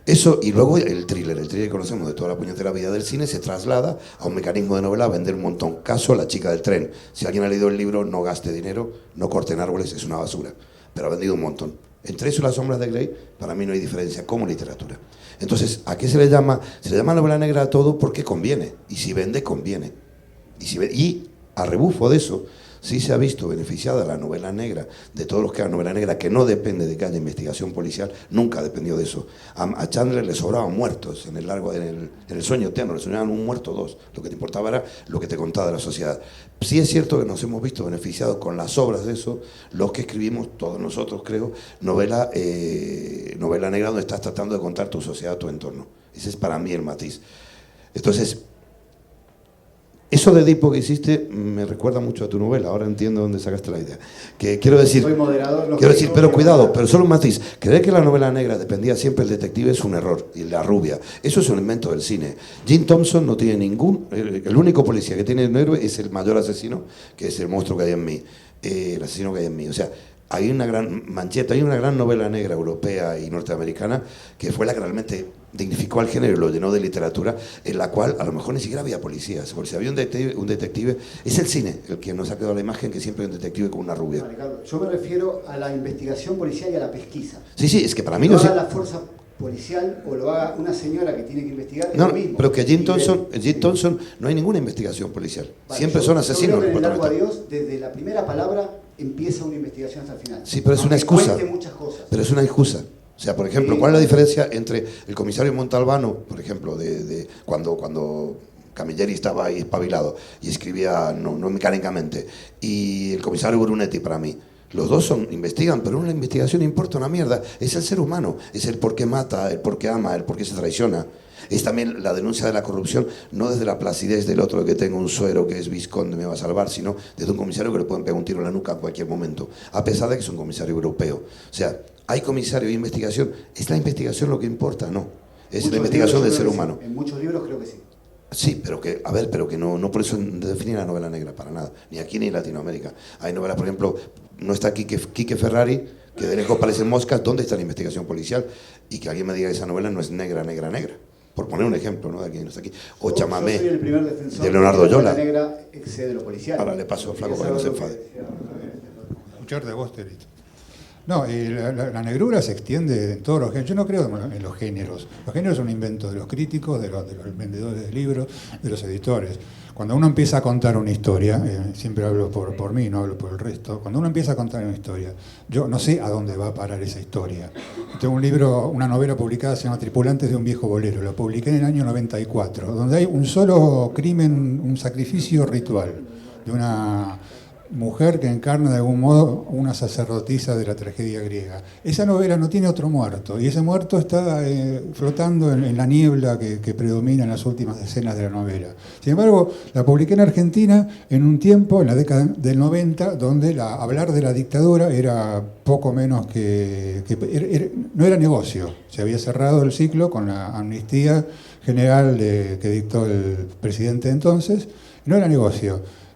Eso, y luego el thriller que conocemos de toda la puñetera vida del cine, se traslada a un mecanismo de novela a vender un montón. Caso La chica del tren. Si alguien ha leído el libro, no gaste dinero, no corten árboles, es una basura. Pero ha vendido un montón. Entre eso y Las sombras de Grey, para mí no hay diferencia como literatura. Entonces, ¿a qué se le llama? Se le llama novela negra a todo porque conviene. Y si vende, conviene. Y a rebufo de eso, sí se ha visto beneficiada la novela negra, de todos los que hagan novela negra, que no depende de que haya investigación policial, nunca dependió de eso. A Chandler le sobraban muertos en el sueño eterno, le soñaban un muerto, dos. Lo que te importaba era lo que te contaba de la sociedad. Sí es cierto que nos hemos visto beneficiados con las obras de eso, los que escribimos, todos nosotros creo, novela negra donde estás tratando de contar tu sociedad, tu entorno. Ese es para mí el matiz. Entonces, eso de Edipo que hiciste me recuerda mucho a tu novela, ahora entiendo dónde sacaste la idea. Que quiero decir, soy moderador, pero cuidado, pero solo un matiz. Creer que la novela negra dependía siempre del detective es un error, y la rubia. Eso es un invento del cine. Jim Thompson no tiene el único policía que tiene el héroe es el mayor asesino, que es el monstruo que hay en mí, el asesino que hay en mí. O sea, hay una gran mancheta, hay una gran novela negra europea y norteamericana que fue la que realmente dignificó al género y lo llenó de literatura, en la cual a lo mejor ni siquiera había policías, porque si había un detective, es el cine el que nos ha quedado la imagen que siempre hay un detective con una rubia. Vale, Carlos, yo me refiero a la investigación policial y a la pesquisa. Sí, es que para mí no no haga la fuerza policial o lo haga una señora que tiene que investigar. No, lo mismo. pero que Jim Thompson no hay ninguna investigación policial. Vale, siempre son asesinos. Yo creo que en El largo adiós, desde la primera palabra empieza una investigación hasta el final. Sí, pero es una excusa. Cuente muchas cosas. Pero es una excusa. O sea, por ejemplo, ¿cuál es la diferencia entre el comisario Montalbano, por ejemplo, de cuando Camilleri estaba ahí espabilado y escribía no mecánicamente, y el comisario Brunetti para mí? Los dos investigan, pero una investigación importa una mierda. Es el ser humano, es el por qué mata, el por qué ama, el por qué se traiciona. Es también la denuncia de la corrupción, no desde la placidez del otro que tengo un suero que es vizconde me va a salvar, sino desde un comisario que le pueden pegar un tiro en la nuca a cualquier momento, a pesar de que es un comisario europeo. O sea, hay comisario y investigación. ¿Es la investigación lo que importa? No. Es la investigación del ser humano. En muchos libros creo que sí. Sí, pero que no por eso define la novela negra, para nada. Ni aquí ni en Latinoamérica. Hay novelas, por ejemplo, no está Quique Ferrari, que de lejos parecen moscas. ¿Dónde está la investigación policial? Y que alguien me diga que esa novela no es negra. Por poner un ejemplo, ¿no? De quien no está aquí. O Chamamé, yo soy el primer defensor de Leonardo Yola. La negra excede lo policial. Ahora le paso al flaco para que no se enfade. Escuchar de vos, Terito. No, la negrura se extiende en todos los géneros. Yo no creo en los géneros. Los géneros son un invento de los críticos, de los vendedores de libros, de los editores. Cuando uno empieza a contar una historia, siempre hablo por mí, no hablo por el resto, cuando uno empieza a contar una historia, yo no sé a dónde va a parar esa historia. Tengo un libro, una novela publicada, se llama Tripulantes de un viejo bolero, lo publiqué en el año 94, donde hay un solo crimen, un sacrificio ritual de una mujer que encarna de algún modo una sacerdotisa de la tragedia griega. Esa novela no tiene otro muerto, y ese muerto está flotando en la niebla que predomina en las últimas escenas de la novela. Sin embargo, la publiqué en Argentina en un tiempo, en la década del 90, donde hablar de la dictadura era poco menos no era negocio. Se había cerrado el ciclo con la amnistía general que dictó el presidente entonces, no era negocio.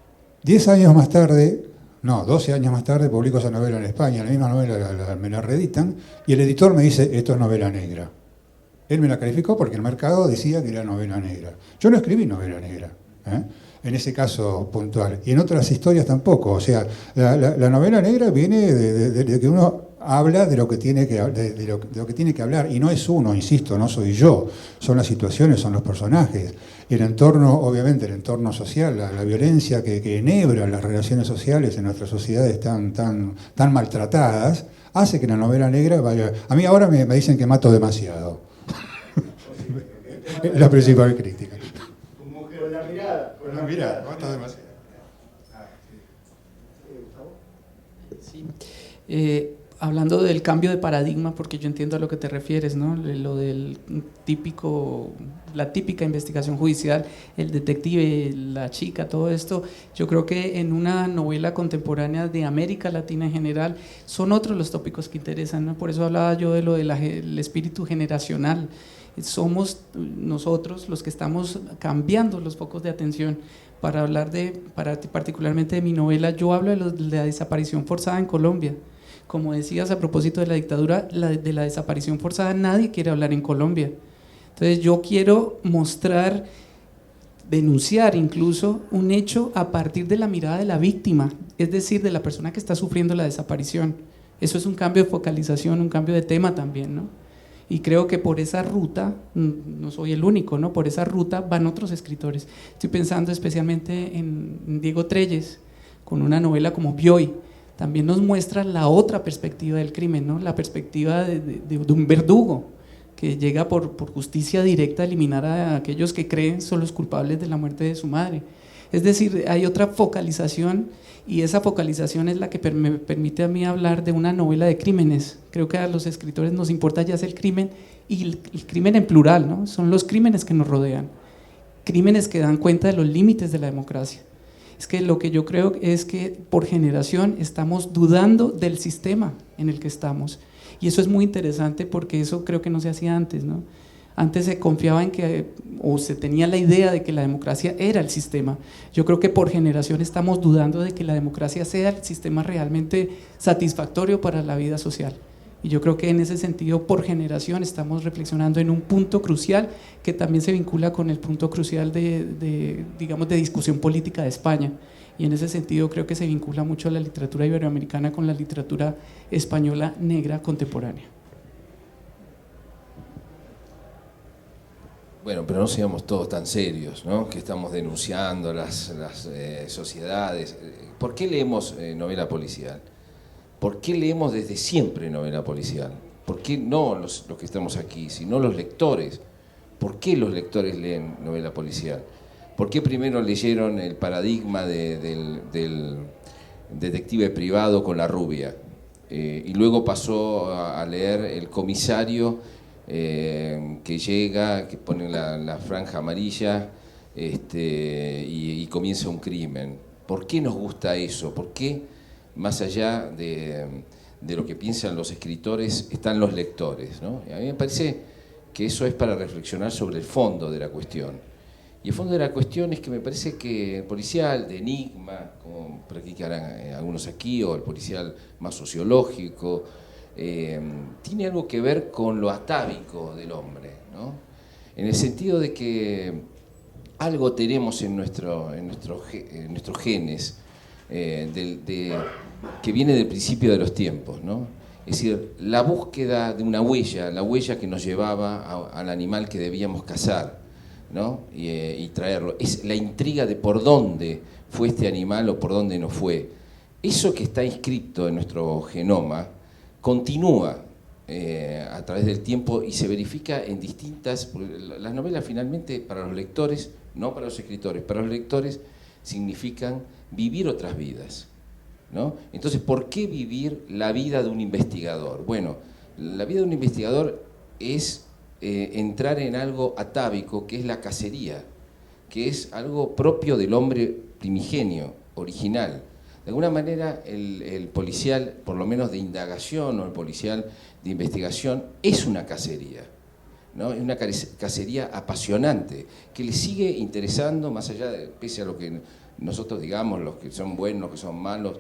12 años más tarde, publico esa novela en España, la misma novela me la reeditan, y el editor me dice, esto es novela negra. Él me la calificó porque el mercado decía que era novela negra. Yo no escribí novela negra, en ese caso puntual, y en otras historias tampoco. O sea, la novela negra viene de que uno habla de lo que tiene de lo que tiene que hablar, y no es uno, insisto, no soy yo, son las situaciones, son los personajes. El entorno, obviamente, el entorno social, la violencia que enhebra las relaciones sociales en nuestras sociedades tan maltratadas, hace que la novela negra vaya... A mí ahora me dicen que mato demasiado. Es la principal crítica. Con la mirada. Con la mirada, mato demasiado. Sí. Hablando del cambio de paradigma, porque yo entiendo a lo que te refieres, ¿no? Lo del la típica investigación judicial, el detective, la chica, todo esto, yo creo que en una novela contemporánea de América Latina en general, son otros los tópicos que interesan, ¿no? Por eso hablaba yo de lo del espíritu generacional. Somos nosotros los que estamos cambiando los focos de atención. Para hablar particularmente de mi novela, yo hablo de la desaparición forzada en Colombia. Como decías a propósito de la dictadura, de la desaparición forzada, nadie quiere hablar en Colombia. Entonces yo quiero mostrar, denunciar incluso un hecho a partir de la mirada de la víctima, es decir, de la persona que está sufriendo la desaparición. Eso es un cambio de focalización, un cambio de tema también, ¿no? Y creo que por esa ruta, no soy el único, ¿no? Por esa ruta van otros escritores. Estoy pensando especialmente en Diego Trelles, con una novela como Bioy. También nos muestra la otra perspectiva del crimen, ¿no? La perspectiva de un verdugo que llega por justicia directa a eliminar a aquellos que creen son los culpables de la muerte de su madre. Es decir, hay otra focalización, y esa focalización es la que me permite a mí hablar de una novela de crímenes. Creo que a los escritores nos importa ya sea el crimen, y el crimen en plural, ¿no? Son los crímenes que nos rodean, crímenes que dan cuenta de los límites de la democracia. Es que lo que yo creo es que por generación estamos dudando del sistema en el que estamos, y eso es muy interesante porque eso creo que no se hacía antes, ¿no? Antes se confiaba en que, o se tenía la idea de que la democracia era el sistema. Yo creo que por generación estamos dudando de que la democracia sea el sistema realmente satisfactorio para la vida social. Y yo creo que en ese sentido, por generación, estamos reflexionando en un punto crucial que también se vincula con el punto crucial digamos, de discusión política de España. Y en ese sentido creo que se vincula mucho la literatura iberoamericana con la literatura española negra contemporánea. Bueno, pero no seamos todos tan serios, ¿no? Que estamos denunciando las sociedades. ¿Por qué leemos novela policial? ¿Por qué leemos desde siempre novela policial? ¿Por qué no los que estamos aquí, sino los lectores? ¿Por qué los lectores leen novela policial? ¿Por qué primero leyeron el paradigma del detective privado con la rubia? Y luego pasó a leer El comisario que llega, que pone la franja amarilla y comienza un crimen. ¿Por qué nos gusta eso? ¿Por qué? Más allá de lo que piensan los escritores, están los lectores, ¿no? Y a mí me parece que eso es para reflexionar sobre el fondo de la cuestión. Y el fondo de la cuestión es que me parece que el policial de enigma, como practicarán algunos aquí, o el policial más sociológico, tiene algo que ver con lo atávico del hombre, ¿no? En el sentido de que algo tenemos en nuestros genes, que viene del principio de los tiempos, ¿no? Es decir, la búsqueda de una huella, la huella que nos llevaba al animal que debíamos cazar, ¿no? Y traerlo. Es la intriga de por dónde fue este animal o por dónde no fue. Eso que está inscrito en nuestro genoma continúa a través del tiempo y se verifica en distintas... Las novelas finalmente para los lectores, no para los escritores, para los lectores significan vivir otras vidas, ¿no? Entonces, ¿por qué vivir la vida de un investigador? Bueno, la vida de un investigador es entrar en algo atávico, que es la cacería, que es algo propio del hombre primigenio, original. De alguna manera, el policial, por lo menos de indagación, o el policial de investigación, es una cacería, ¿no? Es una cacería apasionante, que le sigue interesando, más allá de, pese a lo que nosotros digamos, los que son buenos, los que son malos,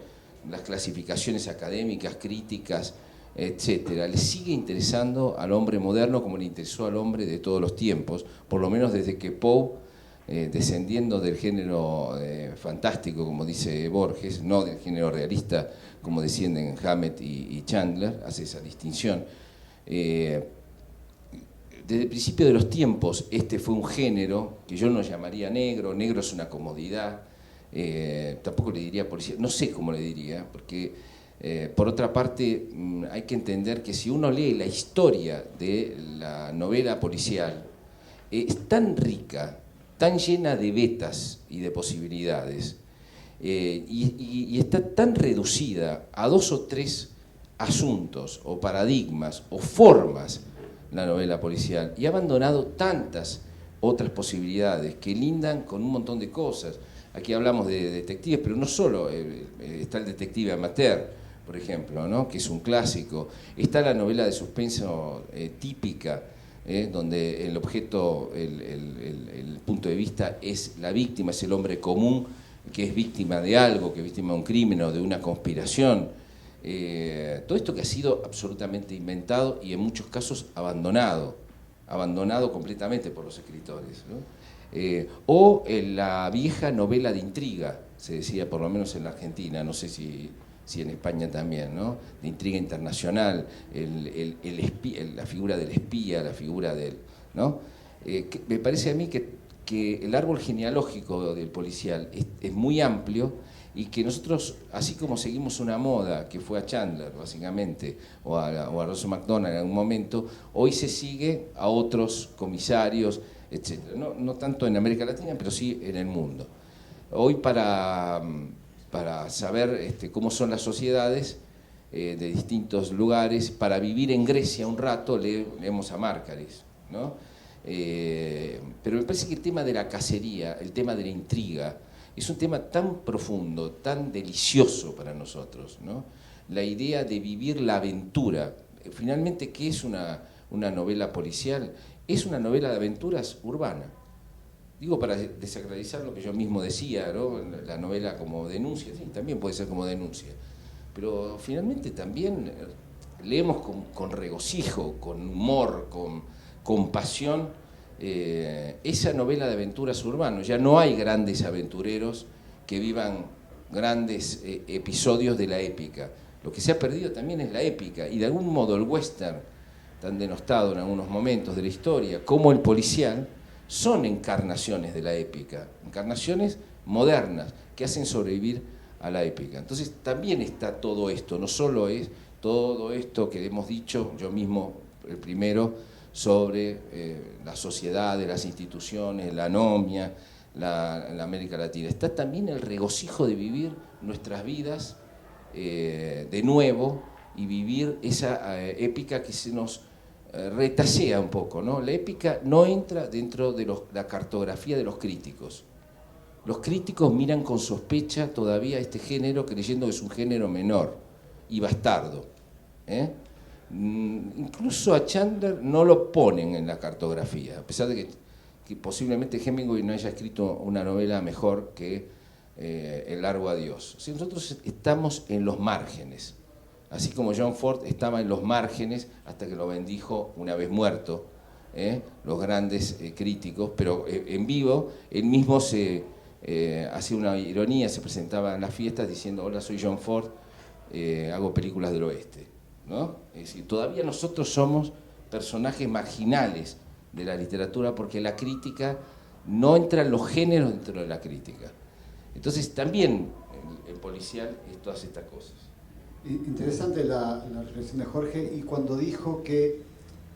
las clasificaciones académicas, críticas, etcétera, le sigue interesando al hombre moderno como le interesó al hombre de todos los tiempos, por lo menos desde que Poe, descendiendo del género fantástico, como dice Borges, no del género realista, como descienden Hammett y Chandler, hace esa distinción. Desde el principio de los tiempos, este fue un género que yo no llamaría negro. Negro es una comodidad, tampoco le diría policía, no sé cómo le diría, porque por otra parte hay que entender que si uno lee la historia de la novela policial, es tan rica, tan llena de vetas y de posibilidades, y está tan reducida a 2 o 3 asuntos o paradigmas o formas la novela policial, y ha abandonado tantas otras posibilidades que lindan con un montón de cosas. Aquí hablamos de detectives, pero no solo, está el detective amateur, por ejemplo, ¿no? Que es un clásico. Está la novela de suspenso típica, donde el objeto, el punto de vista es la víctima, es el hombre común, que es víctima de algo, que es víctima de un crimen o de una conspiración. Todo esto que ha sido absolutamente inventado y en muchos casos abandonado completamente por los escritores, ¿no? O la vieja novela de intriga, se decía por lo menos en la Argentina, no sé si en España también, ¿no? De intriga internacional, la figura del espía, la figura del... ¿no? Me parece a mí que el árbol genealógico del policial es muy amplio, y que nosotros, así como seguimos una moda que fue a Chandler, básicamente, o a Russell McDonald en algún momento, hoy se sigue a otros comisarios, etc. No tanto en América Latina, pero sí en el mundo. Hoy para saber cómo son las sociedades de distintos lugares, para vivir en Grecia un rato, leemos a Márcares, ¿no? Pero me parece que el tema de la cacería, el tema de la intriga, es un tema tan profundo, tan delicioso para nosotros, ¿no? La idea de vivir la aventura. Finalmente, ¿qué es una novela policial? Es una novela de aventuras urbana. Digo, para desacralizar lo que yo mismo decía, ¿no? La novela como denuncia, sí, también puede ser como denuncia. Pero finalmente también leemos con regocijo, con humor, con pasión, esa novela de aventuras urbanas. Ya no hay grandes aventureros que vivan grandes episodios de la épica. Lo que se ha perdido también es la épica, y de algún modo el western, tan denostado en algunos momentos de la historia, como el policial, son encarnaciones de la épica, encarnaciones modernas que hacen sobrevivir a la épica. Entonces también está todo esto, no solo es todo esto que hemos dicho, yo mismo el primero, sobre la sociedad, las instituciones, la anomia, la América Latina. Está también el regocijo de vivir nuestras vidas de nuevo y vivir esa épica que se nos retasea un poco, ¿no? La épica no entra dentro de la cartografía de los críticos. Los críticos miran con sospecha todavía este género, creyendo que es un género menor y bastardo, Incluso a Chandler no lo ponen en la cartografía, a pesar de que posiblemente Hemingway no haya escrito una novela mejor que El largo adiós. O sea, nosotros estamos en los márgenes, así como John Ford estaba en los márgenes hasta que lo bendijo una vez muerto, los grandes críticos, pero en vivo él mismo hacía una ironía, se presentaba en las fiestas diciendo: hola, soy John Ford, hago películas del oeste, ¿no? Es decir, todavía nosotros somos personajes marginales de la literatura porque la crítica no entran los géneros dentro de la crítica. Entonces también en policial es todas estas cosas. Interesante la reflexión de Jorge, y cuando dijo que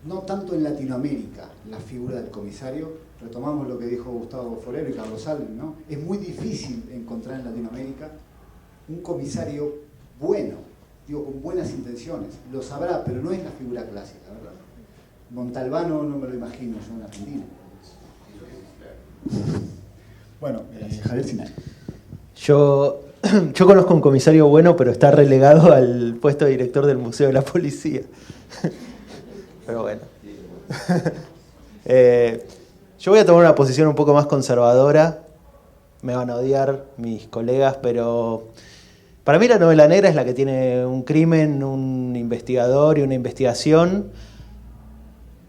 no tanto en Latinoamérica la figura del comisario, retomamos lo que dijo Gustavo Forero y Carlos Allen, ¿no? Es muy difícil encontrar en Latinoamérica un comisario bueno, digo, con buenas intenciones. Lo sabrá, pero no es la figura clásica, ¿verdad? Montalbano no me lo imagino yo en Argentina. Bueno, Javier Sinay. Yo conozco un comisario bueno, pero está relegado al puesto de director del Museo de la Policía. Pero bueno. Yo voy a tomar una posición un poco más conservadora. Me van a odiar mis colegas, pero para mí la novela negra es la que tiene un crimen, un investigador y una investigación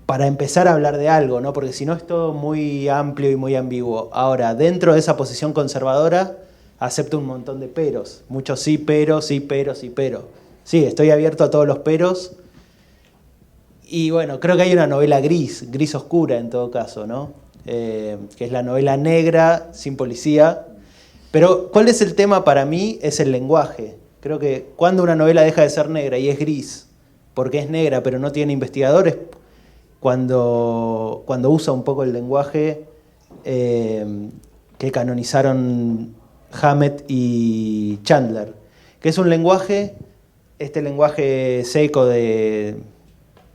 para empezar a hablar de algo, ¿no? Porque si no es todo muy amplio y muy ambiguo. Ahora, dentro de esa posición conservadora, acepto un montón de peros. Muchos sí, pero, sí, pero, sí, pero. Sí, estoy abierto a todos los peros. Y bueno, creo que hay una novela gris oscura en todo caso, ¿no? Que es la novela negra, sin policía. Pero, ¿cuál es el tema para mí? Es el lenguaje. Creo que cuando una novela deja de ser negra y es gris, porque es negra pero no tiene investigadores, cuando usa un poco el lenguaje que canonizaron Hammett y Chandler, que es un lenguaje, este lenguaje seco,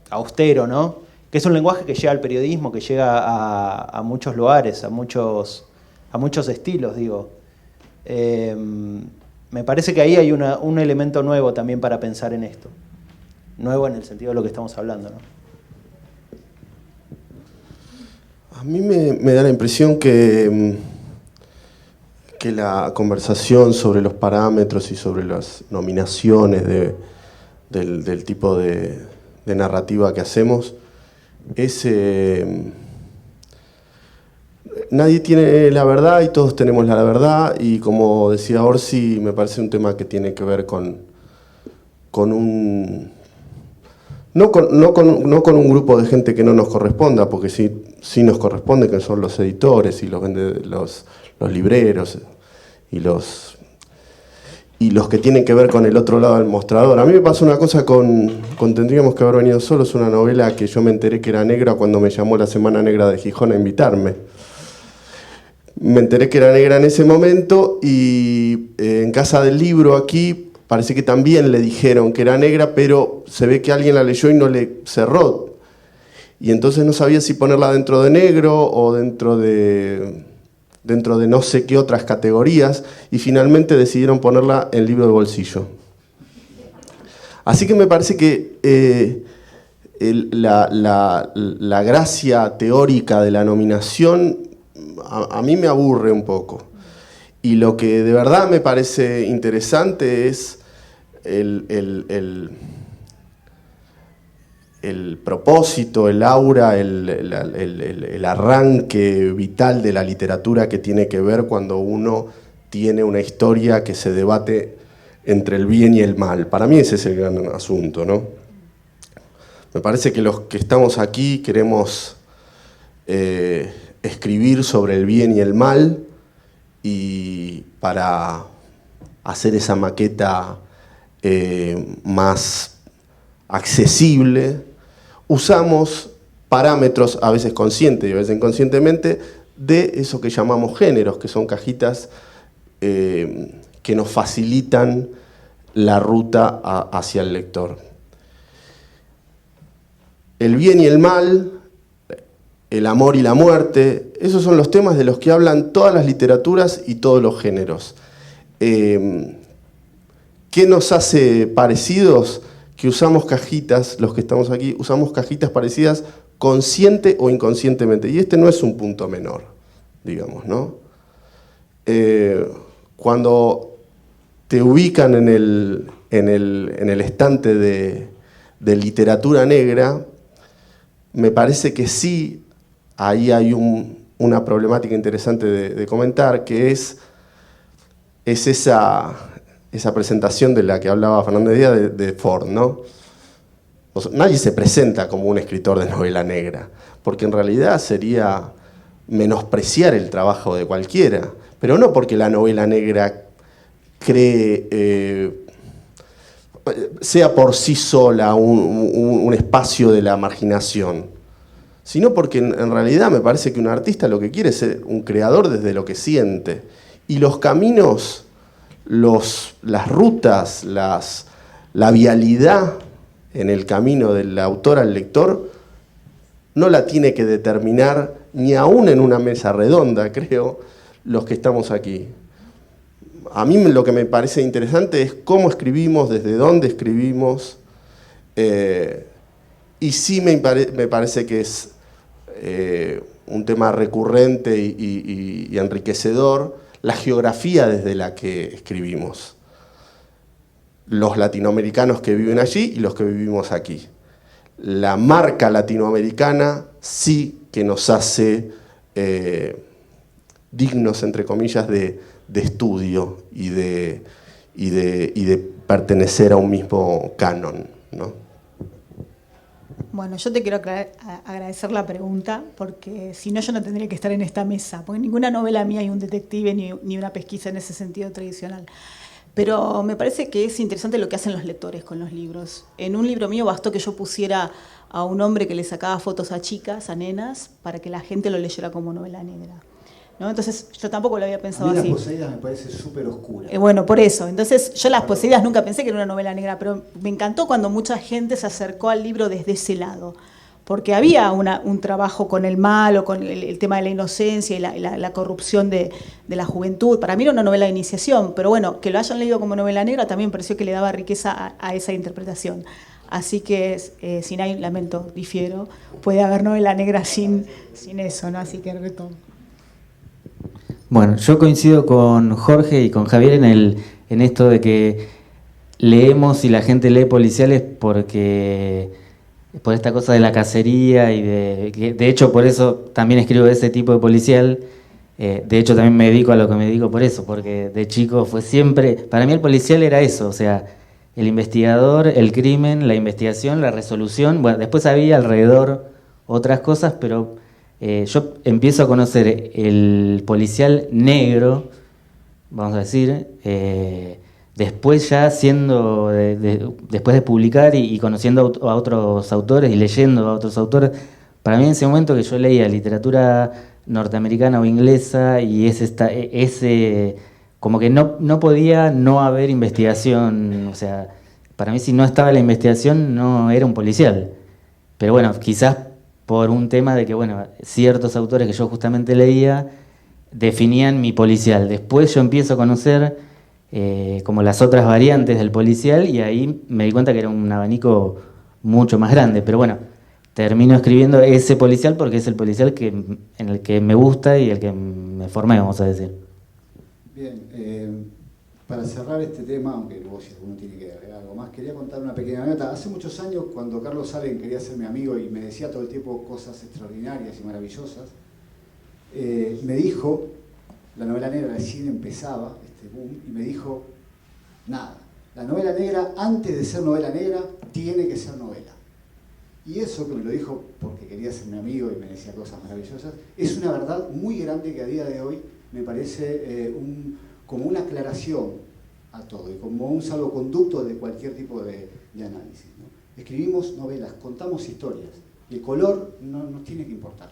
austero, ¿no? Que es un lenguaje que llega al periodismo, que llega a muchos lugares, a muchos estilos, digo. Me parece que ahí hay un elemento nuevo también para pensar en esto. Nuevo en el sentido de lo que estamos hablando, ¿no? A mí me da la impresión que la conversación sobre los parámetros y sobre las nominaciones del tipo de narrativa que hacemos es... nadie tiene la verdad y todos tenemos la verdad, y como decía Orsi, me parece un tema que tiene que ver con un... No con un grupo de gente que no nos corresponda, porque sí nos corresponde, que son los editores y los libreros y los que tienen que ver con el otro lado del mostrador. A mí me pasó una cosa con Tendríamos que haber venido solos, una novela que yo me enteré que era negra cuando me llamó la Semana Negra de Gijón a invitarme. Me enteré que era negra en ese momento y en Casa del Libro aquí parece que también le dijeron que era negra, pero se ve que alguien la leyó y no le cerró. Y entonces no sabía si ponerla dentro de negro o dentro de no sé qué otras categorías, y finalmente decidieron ponerla en libro de bolsillo. Así que me parece que la gracia teórica de la nominación a mí me aburre un poco. Y lo que de verdad me parece interesante es el propósito, el aura, el arranque vital de la literatura que tiene que ver cuando uno tiene una historia que se debate entre el bien y el mal. Para mí ese es el gran asunto, ¿no? Me parece que los que estamos aquí queremos escribir sobre el bien y el mal, y para hacer esa maqueta más accesible, usamos parámetros, a veces conscientes y a veces inconscientemente, de eso que llamamos géneros, que son cajitas que nos facilitan la ruta hacia el lector. El bien y el mal, el amor y la muerte, esos son los temas de los que hablan todas las literaturas y todos los géneros. ¿Qué nos hace parecidos? Que usamos cajitas, los que estamos aquí, usamos cajitas parecidas consciente o inconscientemente. Y este no es un punto menor, digamos, ¿no? Cuando te ubican en el estante de literatura negra, me parece que sí, ahí hay una problemática interesante de comentar, que es esa presentación de la que hablaba Fernández Díaz de Ford, ¿no? nadie se presenta como un escritor de novela negra, porque en realidad sería menospreciar el trabajo de cualquiera, pero no porque la novela negra sea por sí sola un espacio de la marginación, sino porque en realidad me parece que un artista lo que quiere es ser un creador desde lo que siente. Y los caminos, las rutas, la vialidad en el camino del autor al lector no la tiene que determinar ni aún en una mesa redonda, creo, los que estamos aquí. A mí lo que me parece interesante es cómo escribimos, desde dónde escribimos, y sí me parece que es un tema recurrente y enriquecedor la geografía desde la que escribimos. Los latinoamericanos que viven allí y los que vivimos aquí. La marca latinoamericana sí que nos hace dignos, entre comillas, de estudio y de pertenecer a un mismo canon, ¿no? Bueno, yo te quiero agradecer la pregunta, porque si no yo no tendría que estar en esta mesa, porque en ninguna novela mía hay un detective ni una pesquisa en ese sentido tradicional. Pero me parece que es interesante lo que hacen los lectores con los libros. En un libro mío bastó que yo pusiera a un hombre que le sacaba fotos a chicas, a nenas, para que la gente lo leyera como novela negra, ¿no? Entonces yo tampoco lo había pensado a mí así. Las Poseídas me parece súper oscura. Bueno, por eso. Entonces yo Las Poseídas nunca pensé que era una novela negra, pero me encantó cuando mucha gente se acercó al libro desde ese lado, porque había un trabajo con el mal o con el tema de la inocencia y la corrupción de la juventud. Para mí era una novela de iniciación, pero bueno, que lo hayan leído como novela negra también me pareció que le daba riqueza a esa interpretación. Así que, sin ahí, lamento, difiero, puede haber novela negra sin eso, ¿no? Así que retomo. Bueno, yo coincido con Jorge y con Javier en esto de que leemos y la gente lee policiales porque por esta cosa de la cacería y de hecho por eso también escribo ese tipo de policial. De hecho también me dedico a lo que me dedico por eso, porque de chico fue siempre, para mí el policial era eso, o sea, el investigador, el crimen, la investigación, la resolución. Bueno, después había alrededor otras cosas, pero yo empiezo a conocer el policial negro, vamos a decir, después ya después de publicar y conociendo a otros autores y leyendo a otros autores. Para mí en ese momento que yo leía literatura norteamericana o inglesa y como que no podía no haber investigación, o sea, para mí si no estaba la investigación no era un policial. Pero bueno, quizás por un tema de que, bueno, ciertos autores que yo justamente leía definían mi policial. Después yo empiezo a conocer como las otras variantes del policial y ahí me di cuenta que era un abanico mucho más grande. Pero bueno, termino escribiendo ese policial porque es el policial en el que me gusta y el que me formé, vamos a decir. Bien, para cerrar este tema, aunque luego si alguno tiene que agregar algo más, quería contar una pequeña anécdota. Hace muchos años, cuando Carlos Salem quería ser mi amigo y me decía todo el tiempo cosas extraordinarias y maravillosas, me dijo, la novela negra recién empezaba, este boom, y me dijo, nada, la novela negra antes de ser novela negra tiene que ser novela. Y eso que me lo dijo porque quería ser mi amigo y me decía cosas maravillosas, es una verdad muy grande que a día de hoy me parece como una aclaración a todo y como un salvoconducto de cualquier tipo de análisis, ¿no? Escribimos novelas, contamos historias, y el color no nos tiene que importar.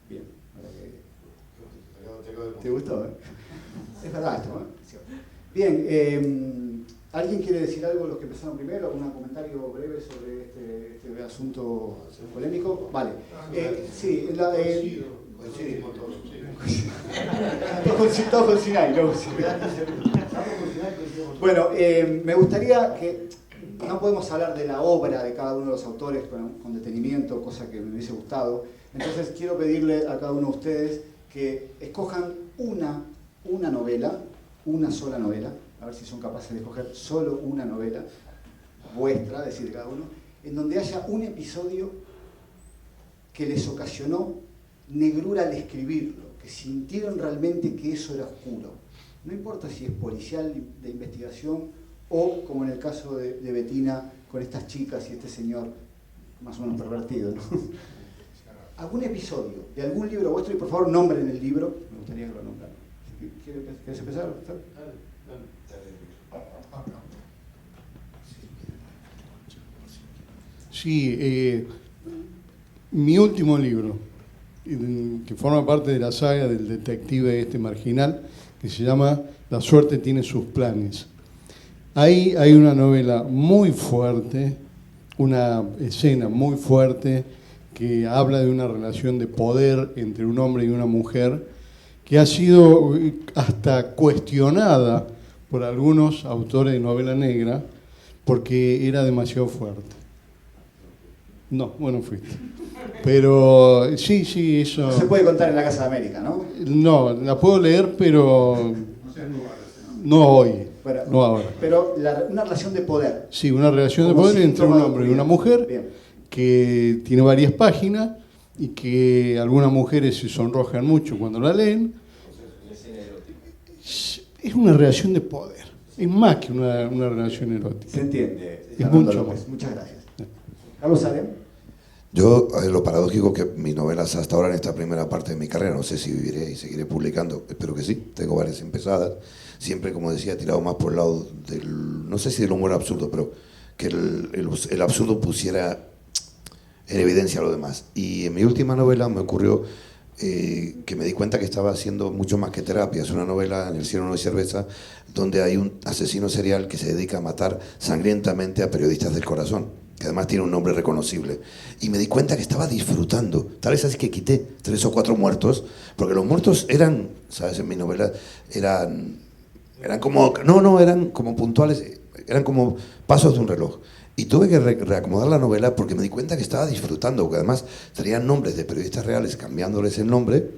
Bien, ¿te gustó? Es verdad esto, ¿eh? Bien, ¿alguien quiere decir algo, los que empezaron primero? ¿Algún comentario breve sobre este asunto polémico? Vale. Sí, todo con Sinai, ¿no? Bueno, me gustaría que no podemos hablar de la obra de cada uno de los autores con detenimiento, cosa que me hubiese gustado. Entonces quiero pedirle a cada uno de ustedes que escojan una novela, una sola novela, a ver si son capaces de escoger solo una novela vuestra, es decir, de cada uno, en donde haya un episodio que les ocasionó negrura al escribirlo, que sintieron realmente que eso era oscuro. No importa si es policial de investigación o, como en el caso de Bettina, con estas chicas y este señor más o menos pervertido, ¿no? ¿Algún episodio de algún libro vuestro? Y por favor nombren el libro, me gustaría que lo nombraran. ¿Quieres empezar? Sí, mi último libro, que forma parte de la saga del detective marginal, que se llama La suerte tiene sus planes. Ahí hay una novela muy fuerte, una escena muy fuerte, que habla de una relación de poder entre un hombre y una mujer, que ha sido hasta cuestionada por algunos autores de novela negra, porque era demasiado fuerte. No, bueno, fuiste. Pero sí, eso... No se puede contar en la Casa de América, ¿no? No, la puedo leer, pero no hoy, Bueno, no ahora. Pero una relación de poder. Sí, una relación de Como poder entre un síntoma de hombre y una autoridad. mujer, Bien. que tiene varias páginas y que algunas mujeres se sonrojan mucho cuando la leen. Es una relación de poder, es más que una relación erótica. Se entiende. Es Fernando mucho López. más. Muchas gracias. Carlos Salem. Yo, lo paradójico que mis novelas hasta ahora en esta primera parte de mi carrera, no sé si viviré y seguiré publicando, espero que sí, tengo varias empezadas, siempre, como decía, tirado más por el lado del, no sé si del humor absurdo, pero que el absurdo pusiera en evidencia lo demás. Y en mi última novela me ocurrió que me di cuenta que estaba haciendo mucho más que terapia. Es una novela, En el cielo no hay cerveza, donde hay un asesino serial que se dedica a matar sangrientamente a periodistas del corazón, que además tiene un nombre reconocible. Y me di cuenta que estaba disfrutando. Tal vez así que quité 3 o 4 muertos, porque los muertos eran, ¿sabes? En mi novela eran como, eran como puntuales, eran como pasos de un reloj. Y tuve que reacomodar la novela porque me di cuenta que estaba disfrutando, porque además traían nombres de periodistas reales cambiándoles el nombre.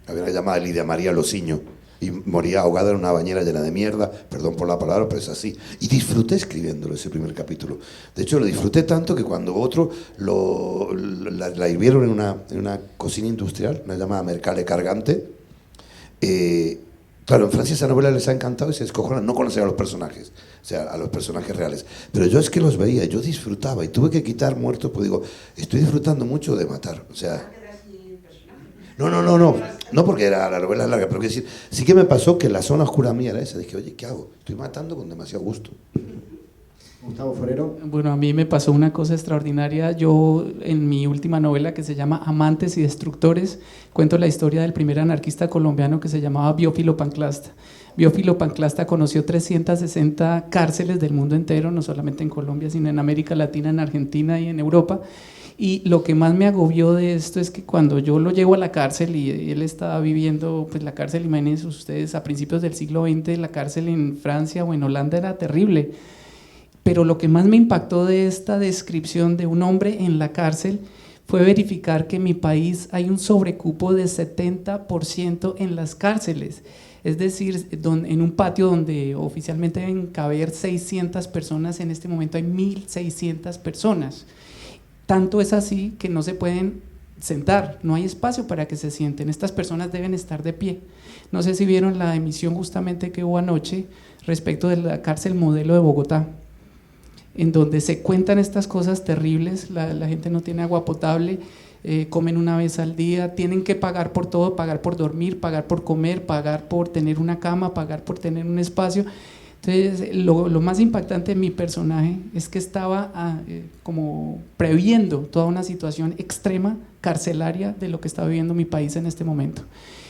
Había una llamada Lidia María Lociño y moría ahogada en una bañera llena de mierda, perdón por la palabra, pero es así. Y disfruté escribiéndolo ese primer capítulo. De hecho, lo disfruté tanto que cuando otro la hirvieron en una cocina industrial, una llamada Mercale Cargante, claro, en Francia esa novela les ha encantado y se descojonan, no conocen a los personajes, o sea, a los personajes reales. Pero yo es que los veía, yo disfrutaba y tuve que quitar muertos, pues digo, estoy disfrutando mucho de matar, o sea... No, porque era la novela larga, pero quiero decir, sí que me pasó que la zona oscura mía era esa, dije, oye, ¿qué hago? Estoy matando con demasiado gusto. Gustavo Forero. Bueno, a mí me pasó una cosa extraordinaria. Yo, en mi última novela, que se llama Amantes y Destructores, cuento la historia del primer anarquista colombiano que se llamaba Biófilo Panclasta. Biófilo Panclasta conoció 360 cárceles del mundo entero, no solamente en Colombia, sino en América Latina, en Argentina y en Europa. Y lo que más me agobió de esto es que cuando yo lo llevo a la cárcel y él estaba viviendo, pues la cárcel, imagínense ustedes, a principios del siglo XX, la cárcel en Francia o en Holanda era terrible. Pero lo que más me impactó de esta descripción de un hombre en la cárcel fue verificar que en mi país hay un sobrecupo de 70% en las cárceles. Es decir, en un patio donde oficialmente deben caber 600 personas, en este momento hay 1.600 personas. Tanto es así que no se pueden sentar, no hay espacio para que se sienten. Estas personas deben estar de pie. No sé si vieron la emisión justamente que hubo anoche respecto de la cárcel modelo de Bogotá, en donde se cuentan estas cosas terribles. La gente no tiene agua potable, comen una vez al día, tienen que pagar por todo, pagar por dormir, pagar por comer, pagar por tener una cama, pagar por tener un espacio. Entonces, lo más impactante de mi personaje es que estaba como previendo toda una situación extrema, carcelaria, de lo que está viviendo mi país en este momento.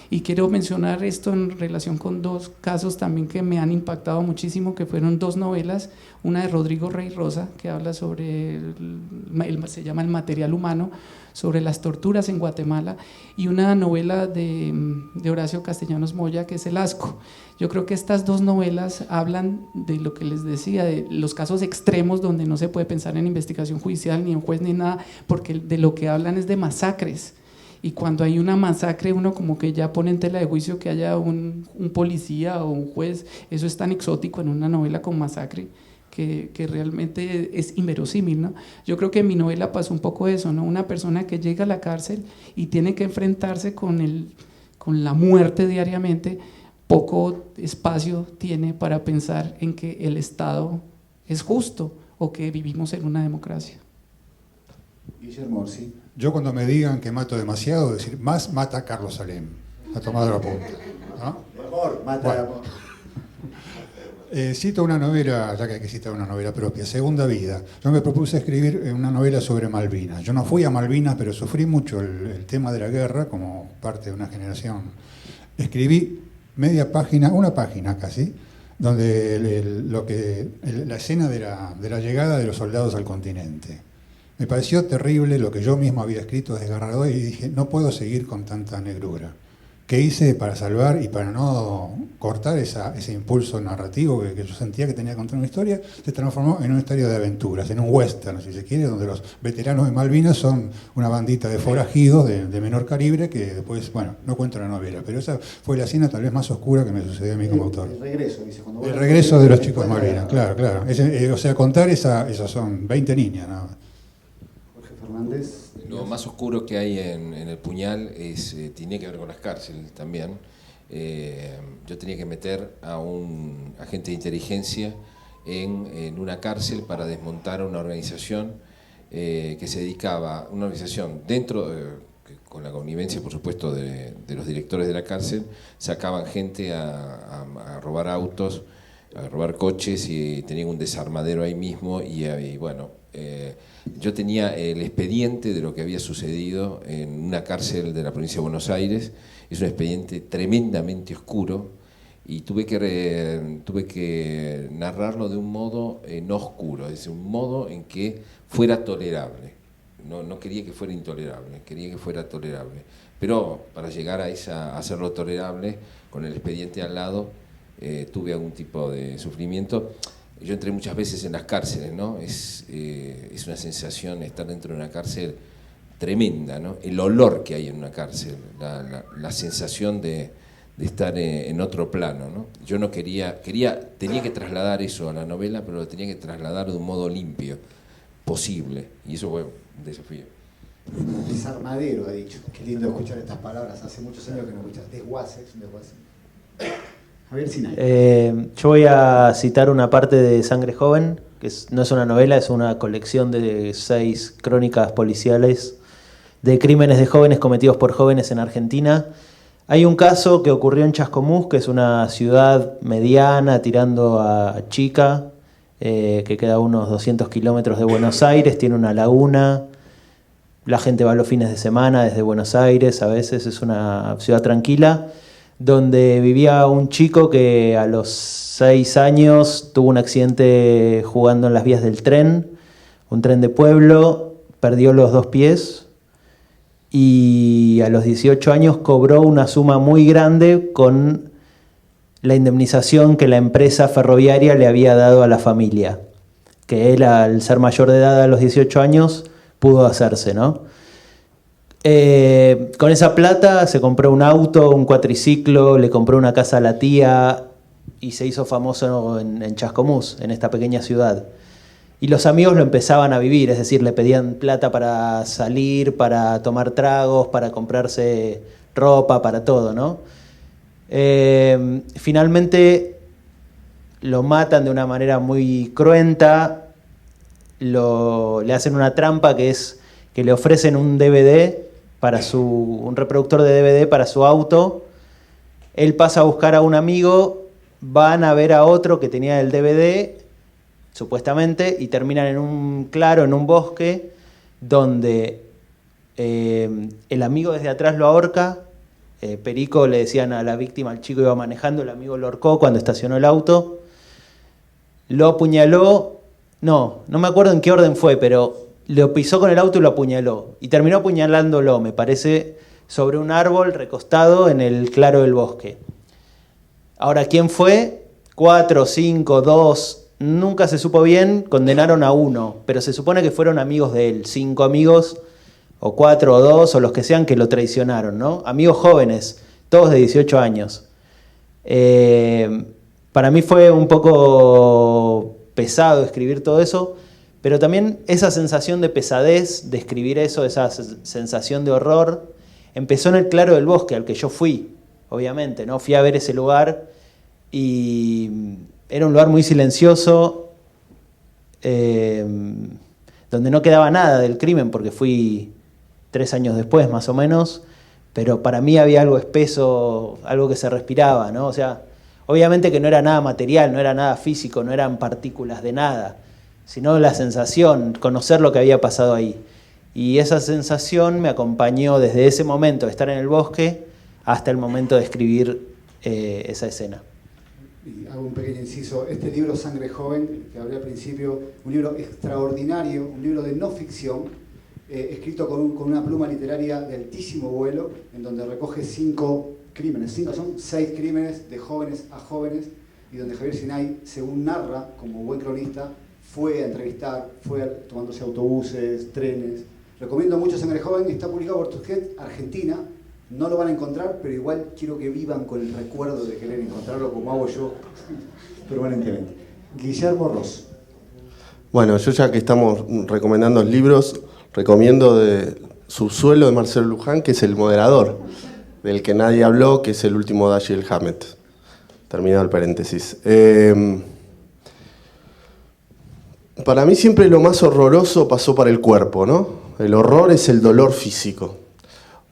Y quiero mencionar esto en relación con 2 casos también que me han impactado muchísimo, que fueron 2 novelas, una de Rodrigo Rey Rosa, que habla sobre, se llama El material humano, sobre las torturas en Guatemala, y una novela de Horacio Castellanos Moya, que es El asco. Yo creo que estas 2 novelas hablan de lo que les decía, de los casos extremos donde no se puede pensar en investigación judicial, ni en juez, ni nada, porque de lo que hablan es de masacres. Y cuando hay una masacre, uno como que ya pone en tela de juicio que haya un policía o un juez. Eso es tan exótico en una novela con masacre que realmente es inverosímil, ¿no? Yo creo que en mi novela pasó un poco eso, ¿no? Una persona que llega a la cárcel y tiene que enfrentarse con la muerte diariamente, poco espacio tiene para pensar en que el Estado es justo o que vivimos en una democracia. Guillermo Orsi. Yo cuando me digan que mato demasiado, decir, más mata a Carlos Salem. Ha tomado la punta. ¿No? Amor, mata Bueno. amor. Cito una novela, ya que hay que citar una novela propia, Segunda Vida. Yo me propuse escribir una novela sobre Malvinas. Yo no fui a Malvinas, pero sufrí mucho el tema de la guerra como parte de una generación. Escribí media página, una página casi, donde la escena de la llegada de los soldados al continente. Me pareció terrible lo que yo mismo había escrito, desgarrador, y dije, no puedo seguir con tanta negrura. ¿Qué hice para salvar y para no cortar ese impulso narrativo que yo sentía que tenía que contar una historia? Se transformó en una historia de aventuras, en un western, si se quiere, donde los veteranos de Malvinas son una bandita de forajidos de menor calibre que después, bueno, no cuento la novela, pero esa fue la escena tal vez más oscura que me sucedió a mí como autor. El regreso, dice. Cuando El regreso de los chicos de Malvinas, claro. O sea, contar esas son 20 niñas, nada más. Jorge Fernández. Lo más oscuro que hay en El Puñal tiene que ver con las cárceles también. Yo tenía que meter a un agente de inteligencia en una cárcel para desmontar una organización que se dedicaba, una organización dentro, con la connivencia por supuesto de los directores de la cárcel, sacaban gente a robar autos, a robar coches y tenían un desarmadero ahí mismo y bueno, yo tenía el expediente de lo que había sucedido en una cárcel de la provincia de Buenos Aires. Es un expediente tremendamente oscuro y tuve que narrarlo de un modo no oscuro, es decir, un modo en que fuera tolerable. No quería que fuera intolerable, quería que fuera tolerable. Pero para llegar a hacerlo tolerable, con el expediente al lado, tuve algún tipo de sufrimiento. Yo entré muchas veces en las cárceles, ¿no? Es una sensación estar dentro de una cárcel tremenda, ¿no? El olor que hay en una cárcel, la sensación de estar en otro plano, ¿no? Yo no tenía que trasladar eso a la novela, pero lo tenía que trasladar de un modo limpio posible, y eso fue un desafío. Desarmadero, ha dicho. Qué lindo escuchar estas palabras. Hace muchos años que no escuchas. Desguace, es un desguace. Javier Sinay. Yo voy a citar una parte de Sangre Joven, que no es una novela, es una colección de 6 crónicas policiales de crímenes de jóvenes cometidos por jóvenes en Argentina. Hay un caso que ocurrió en Chascomús, que es una ciudad mediana tirando a chica, que queda a unos 200 kilómetros de Buenos Aires, tiene una laguna, la gente va los fines de semana desde Buenos Aires, a veces es una ciudad tranquila, donde vivía un chico que a los 6 años tuvo un accidente jugando en las vías del tren, un tren de pueblo, perdió los 2 pies y a los 18 años cobró una suma muy grande con la indemnización que la empresa ferroviaria le había dado a la familia, que él al ser mayor de edad a los 18 años pudo hacerse, ¿no? Con esa plata se compró un auto, un cuatriciclo, le compró una casa a la tía y se hizo famoso en Chascomús, en esta pequeña ciudad. Y los amigos lo empezaban a vivir, es decir, le pedían plata para salir, para tomar tragos, para comprarse ropa, para todo, ¿no? Finalmente lo matan de una manera muy cruenta, le hacen una trampa que es que le ofrecen un DVD un reproductor de DVD para su auto. Él pasa a buscar a un amigo, van a ver a otro que tenía el DVD, supuestamente, y terminan en un claro, en un bosque, donde el amigo desde atrás lo ahorca. Perico, le decían a la víctima, el chico iba manejando, el amigo lo ahorcó cuando estacionó el auto, lo apuñaló, no me acuerdo en qué orden fue, pero lo pisó con el auto y lo apuñaló. Y terminó apuñalándolo, me parece, sobre un árbol recostado en el claro del bosque. Ahora, ¿quién fue? 4, 5, 2, nunca se supo bien, condenaron a 1, pero se supone que fueron amigos de él, 5 amigos, o 4 o 2, o los que sean que lo traicionaron, ¿no? Amigos jóvenes, todos de 18 años. Para mí fue un poco pesado escribir todo eso, pero también esa sensación de pesadez, de escribir eso, esa sensación de horror, empezó en el claro del bosque, al que yo fui, obviamente, ¿no? Fui a ver ese lugar y era un lugar muy silencioso, donde no quedaba nada del crimen, porque fui 3 años después más o menos, pero para mí había algo espeso, algo que se respiraba, ¿no? O sea, obviamente que no era nada material, no era nada físico, no eran partículas de nada, sino la sensación, conocer lo que había pasado ahí. Y esa sensación me acompañó desde ese momento de estar en el bosque hasta el momento de escribir esa escena. Y hago un pequeño inciso. Este libro, Sangre Joven, que hablé al principio, un libro extraordinario, un libro de no ficción, escrito con una pluma literaria de altísimo vuelo, en donde recoge 5 crímenes, 6 crímenes de jóvenes a jóvenes, y donde Javier Sinay, según narra, como buen cronista, fue a entrevistar, fue tomándose autobuses, trenes. Recomiendo mucho Sangre Joven, está publicado por Tusquets, Argentina. No lo van a encontrar, pero igual quiero que vivan con el recuerdo de querer encontrarlo como hago yo permanentemente. Guillermo Ross. Bueno, yo ya que estamos recomendando libros, recomiendo de Subsuelo de Marcelo Luján, que es El moderador, del que nadie habló, que es el último Dashiell Hammett. Terminado el paréntesis. Para mí siempre lo más horroroso pasó para el cuerpo, ¿no? El horror es el dolor físico.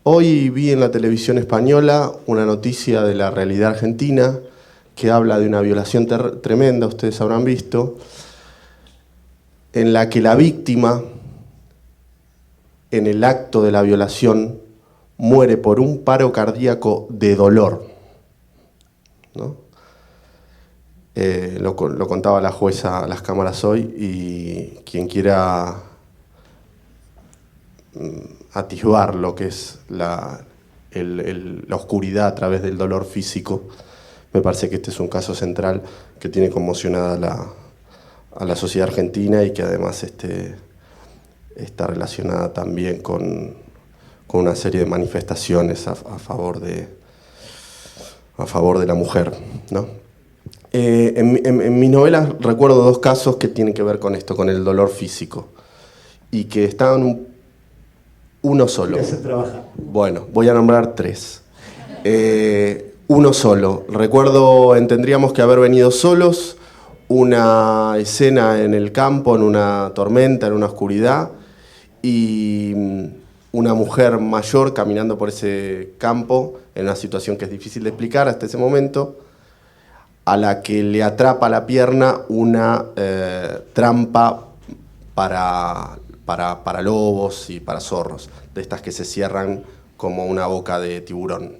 Hoy vi en la televisión española una noticia de la realidad argentina que habla de una violación tremenda, ustedes habrán visto, en la que la víctima, en el acto de la violación, muere por un paro cardíaco de dolor, ¿no? Lo contaba la jueza a las cámaras hoy, y quien quiera atisbar lo que es la oscuridad a través del dolor físico, me parece que este es un caso central que tiene conmocionada a la sociedad argentina, y que además está relacionada también con una serie de manifestaciones a favor de la mujer, ¿no? En mis novelas recuerdo 2 casos que tienen que ver con esto, con el dolor físico, y que están uno solo. ¿Qué se trabaja? Bueno, voy a nombrar 3. Uno solo. Recuerdo, tendríamos que haber venido solos, una escena en el campo, en una tormenta, en una oscuridad, y una mujer mayor caminando por ese campo, en una situación que es difícil de explicar hasta ese momento, a la que le atrapa la pierna una trampa para lobos y para zorros, de estas que se cierran como una boca de tiburón.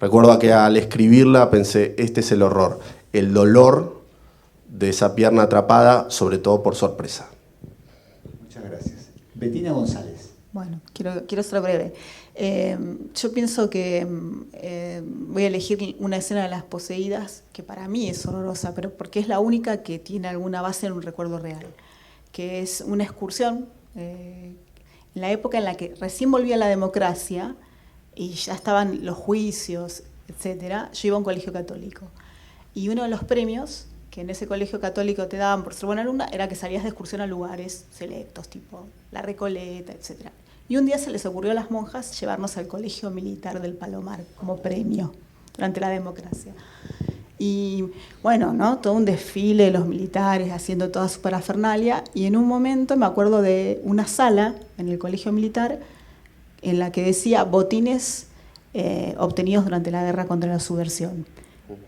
Recuerdo que al escribirla pensé, este es el horror, el dolor de esa pierna atrapada, sobre todo por sorpresa. Muchas gracias. Betina González. Bueno, quiero ser breve. Yo pienso que voy a elegir una escena de Las Poseídas, que para mí es horrorosa, pero porque es la única que tiene alguna base en un recuerdo real, que es una excursión en la época en la que recién volvía la democracia y ya estaban los juicios, etcétera. Yo iba a un colegio católico, y uno de los premios que en ese colegio católico te daban por ser buena alumna era que salías de excursión a lugares selectos, tipo La Recoleta, etcétera. Y un día se les ocurrió a las monjas llevarnos al Colegio Militar del Palomar como premio durante la democracia. Y bueno, ¿no? Todo un desfile de los militares haciendo toda su parafernalia, y en un momento me acuerdo de una sala en el Colegio Militar en la que decía botines obtenidos durante la guerra contra la subversión.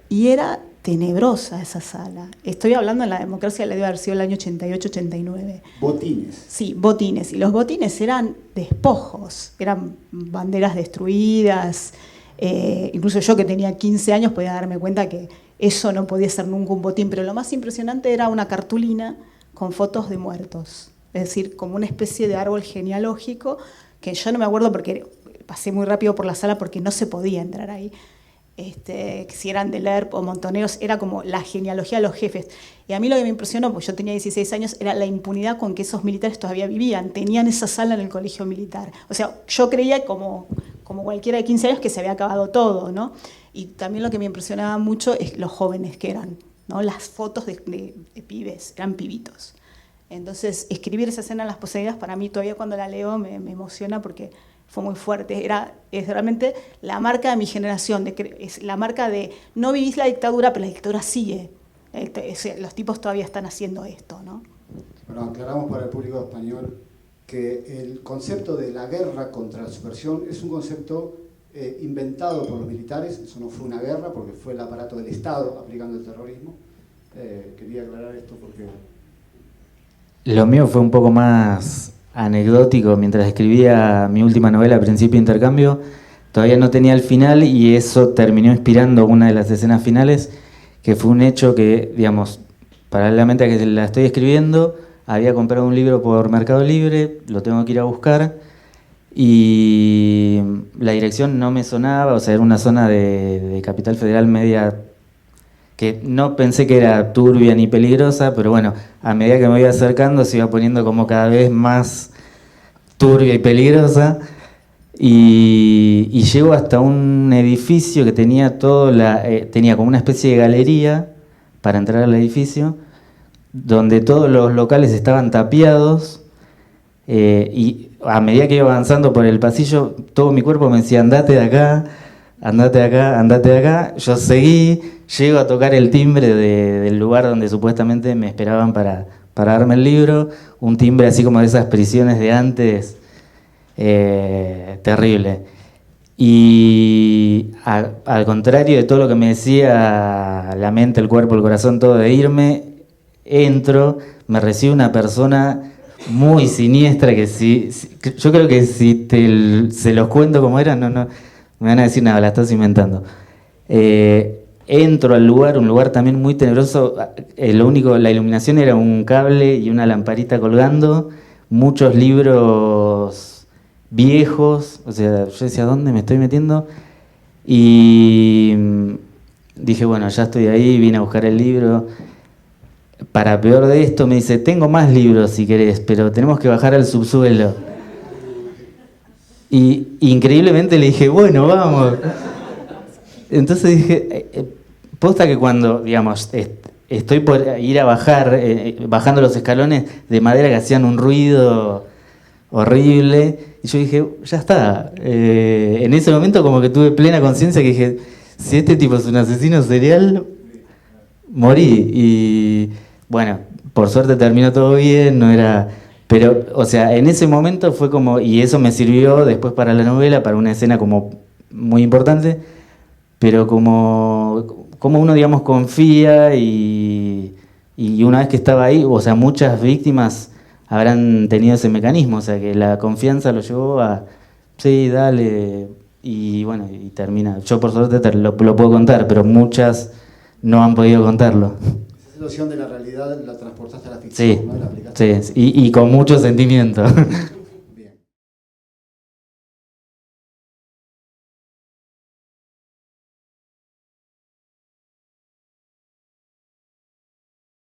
Y era tenebrosa esa sala. Estoy hablando en la democracia, le debe haber sido el año 88-89. Botines. Sí, botines. Y los botines eran despojos, eran banderas destruidas. Incluso yo, que tenía 15 años, podía darme cuenta que eso no podía ser nunca un botín. Pero lo más impresionante era una cartulina con fotos de muertos. Es decir, como una especie de árbol genealógico, que yo no me acuerdo porque pasé muy rápido por la sala porque no se podía entrar ahí. Si eran de Lerp o Montoneros, era como la genealogía de los jefes. Y a mí lo que me impresionó, pues yo tenía 16 años, era la impunidad con que esos militares todavía vivían. Tenían esa sala en el colegio militar. O sea, yo creía, como cualquiera de 15 años, que se había acabado todo, ¿no? Y también lo que me impresionaba mucho es los jóvenes que eran, ¿no? Las fotos de pibes, eran pibitos. Entonces, escribir esa escena en Las Poseídas, para mí todavía cuando la leo me emociona, porque fue muy fuerte. Es realmente la marca de mi generación, es la marca de no vivís la dictadura, pero la dictadura sigue. Los tipos todavía están haciendo esto, ¿no? Bueno, aclaramos para el público español que el concepto de la guerra contra la subversión es un concepto inventado por los militares. Eso no fue una guerra porque fue el aparato del Estado aplicando el terrorismo. Quería aclarar esto porque... Lo mío fue un poco más anecdótico. Mientras escribía mi última novela, Principio de Intercambio, todavía no tenía el final y eso terminó inspirando una de las escenas finales, que fue un hecho que, digamos, paralelamente a que la estoy escribiendo, había comprado un libro por Mercado Libre, lo tengo que ir a buscar y la dirección no me sonaba, o sea, era una zona de Capital Federal media que no pensé que era turbia ni peligrosa, pero bueno, a medida que me iba acercando se iba poniendo como cada vez más turbia y peligrosa y llego hasta un edificio que tenía tenía como una especie de galería para entrar al edificio, donde todos los locales estaban tapiados y a medida que iba avanzando por el pasillo, todo mi cuerpo me decía, andate de acá, andate de acá, andate de acá. Yo seguí, llego a tocar el timbre del lugar donde supuestamente me esperaban para darme el libro, un timbre así como de esas prisiones de antes, terrible. Y al contrario de todo lo que me decía la mente, el cuerpo, el corazón, todo de irme, entro, me recibe una persona muy siniestra que yo creo que si se los cuento como era, no me van a decir nada, la estás inventando. Entro al lugar, un lugar también muy tenebroso, la iluminación era un cable y una lamparita colgando, muchos libros viejos, o sea, yo decía, ¿dónde me estoy metiendo? Y dije, bueno, ya estoy ahí, vine a buscar el libro. Para peor de esto me dice, tengo más libros si querés, pero tenemos que bajar al subsuelo. Y increíblemente le dije, bueno, vamos. Entonces dije, posta que cuando, digamos, estoy por ir a bajar, bajando los escalones de madera que hacían un ruido horrible, y yo dije, ya está. En ese momento como que tuve plena conciencia que dije, si este tipo es un asesino serial, morí. Y bueno, por suerte terminó todo bien, no era... Pero, o sea, en ese momento fue como... Y eso me sirvió después para la novela, para una escena como muy importante, pero como uno, digamos, confía y una vez que estaba ahí, o sea, muchas víctimas habrán tenido ese mecanismo, o sea, que la confianza lo llevó a... Sí, dale, y bueno, y termina. Yo por suerte lo puedo contar, pero muchas no han podido contarlo. Esa situación de la realidad la transportaste a la ficción, Sí, ¿no? La aplicaste. sí, y con mucho sentimiento.